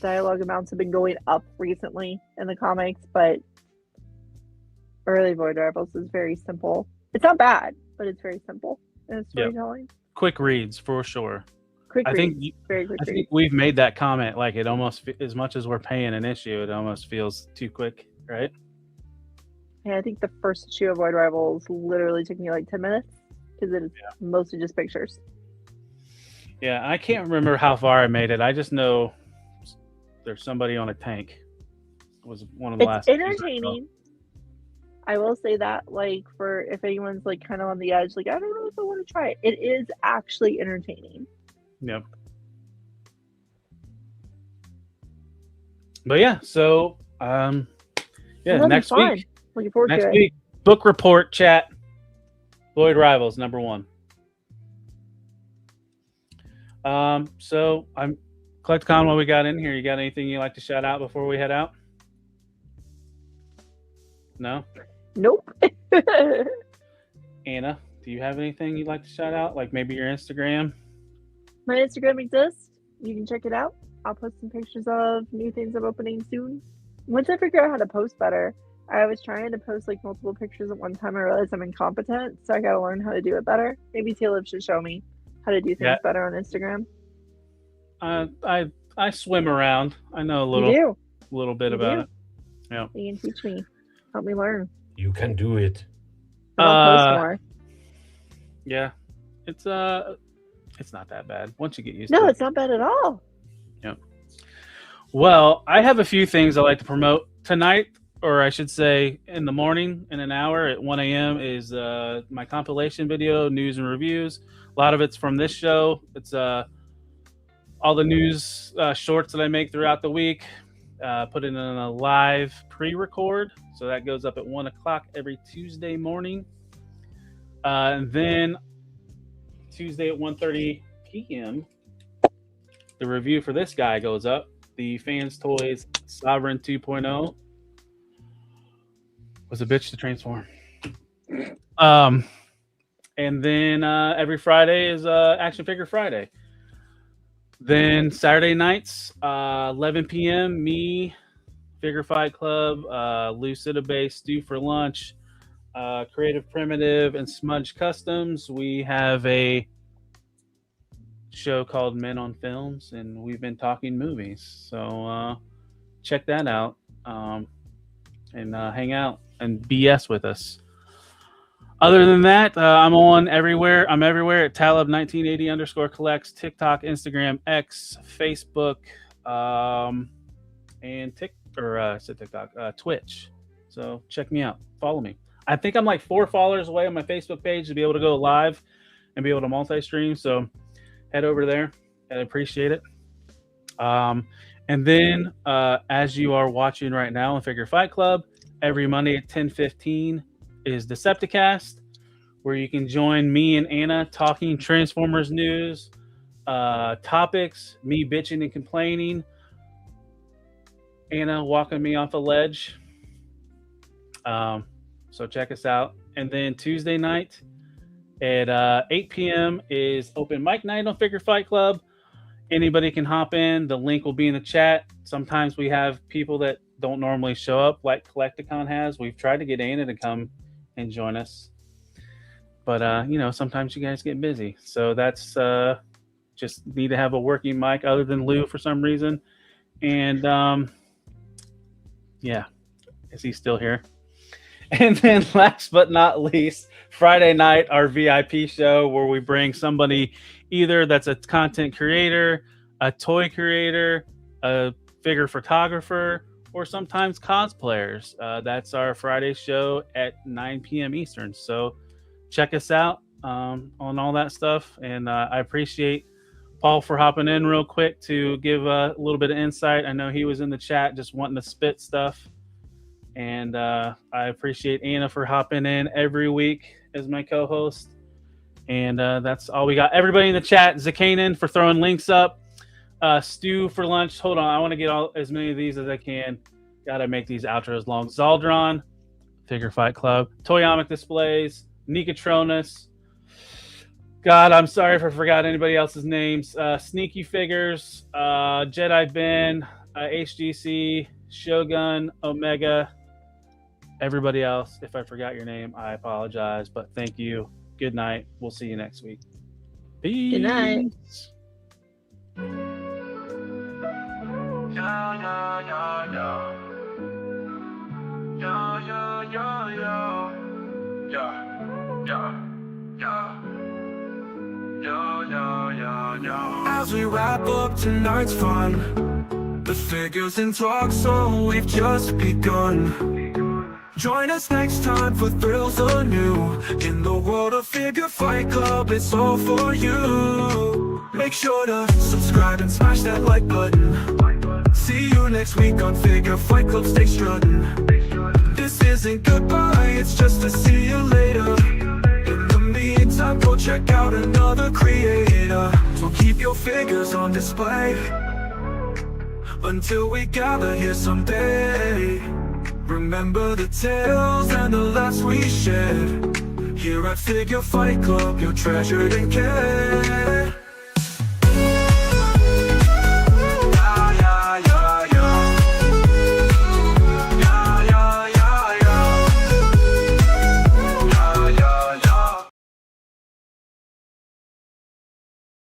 Dialogue amounts have been going up recently in the comics, but early Void Rivals is very simple. It's not bad, but it's very simple in its storytelling. Quick reads for sure. I think we've made that comment. Like it almost, as much as we're paying an issue, it almost feels too quick, right? Yeah, I think the first issue of Void Rivals literally took me like 10 minutes because it's mostly just pictures. Yeah, I can't remember how far I made it. I just know there's somebody on a tank. It was one of the last. It's entertaining. I will say that, like, for if anyone's like kind of on the edge, like I don't know if I want to try it. It is actually entertaining. Yep. But yeah, so next week. Looking forward to it. Next week, book report chat. Void Rivals #1. So I'm CollectCon. What we got in here? You got anything you'd like to shout out before we head out? No. Nope. Anna, do you have anything you'd like to shout out? Like maybe your Instagram? My Instagram exists. You can check it out. I'll post some pictures of new things I'm opening soon. Once I figure out how to post better, I was trying to post like multiple pictures at one time. I realized I'm incompetent, so I gotta learn how to do it better. Maybe Caleb should show me how to do things better on Instagram. I swim around. I know a little bit about it. Yeah. You can teach me. Help me learn. You can do it. I'll post more. Yeah. It's not that bad once you get used to it. No, it's not bad at all. Yep. Well, I have a few things I like to promote tonight, or I should say in the morning in an hour at 1 a.m. is my compilation video, news and reviews. A lot of it's from this show. It's all the news shorts that I make throughout the week. Put it in a live pre-record. So that goes up at 1 o'clock every Tuesday morning. And then Tuesday at 1:30 p.m., the review for this guy goes up. The Fans Toys Sovereign 2.0 was a bitch to transform. And then every Friday is Action Figure Friday. Then Saturday nights, 11 p.m., me, Figure Fight Club, Lucida Base, Stew for Lunch, Creative Primitive, and Smudge Customs. We have a show called Men on Films, and we've been talking movies. So check that out and hang out and BS with us. Other than that, I'm on everywhere. I'm everywhere at Talib1980_collects, TikTok, Instagram, X, Facebook, and TikTok, Twitch. So check me out. Follow me. I think I'm like 4 followers away on my Facebook page to be able to go live and be able to multi-stream. So head over there. I appreciate it. And then, as you are watching right now in Figure Fight Club, every Monday at 10:15 is Decepticast, where you can join me and Anna talking Transformers news, topics, me bitching and complaining, Anna walking me off a ledge. So check us out. And then Tuesday night at 8 p.m. is open mic night on Figure Fight Club. Anybody can hop in. The link will be in the chat. Sometimes we have people that don't normally show up, like Collecticon has. We've tried to get Anna to come and join us, but sometimes you guys get busy. So that's just need to have a working mic other than Lou for some reason. And yeah, is he still here? And then last but not least, Friday night, our VIP show, where we bring somebody either that's a content creator, a toy creator, a figure photographer, or sometimes cosplayers. That's our Friday show at 9 p.m. Eastern. So check us out on all that stuff. And I appreciate Paul for hopping in real quick to give a little bit of insight. I know he was in the chat just wanting to spit stuff. And I appreciate Anna for hopping in every week as my co-host. And that's all we got. Everybody in the chat, Zakanen for throwing links up. Stew for lunch. Hold on, I want to get as many of these as I can. Gotta make these outros long. Zaldron, Figure Fight Club, Toyomic Displays, Nikatronus. God, I'm sorry if I forgot anybody else's names. Sneaky Figures, Jedi Ben, HGC, Shogun, Omega. Everybody else, if I forgot your name, I apologize. But thank you. Good night. We'll see you next week. Peace. Good night. As we wrap up tonight's fun, the figures in talk, so we've just begun. Join us next time for thrills anew. In the world of Figure Fight Club, it's all for you. Make sure to subscribe and smash that like button. See you next week on Figure Fight Club, stay strutting. This isn't goodbye, it's just to see you later. In the meantime, go check out another creator. So keep your figures on display until we gather here someday. Remember the tales and the laughs we shared. Here at Figure Fight Club, you're treasured and cared.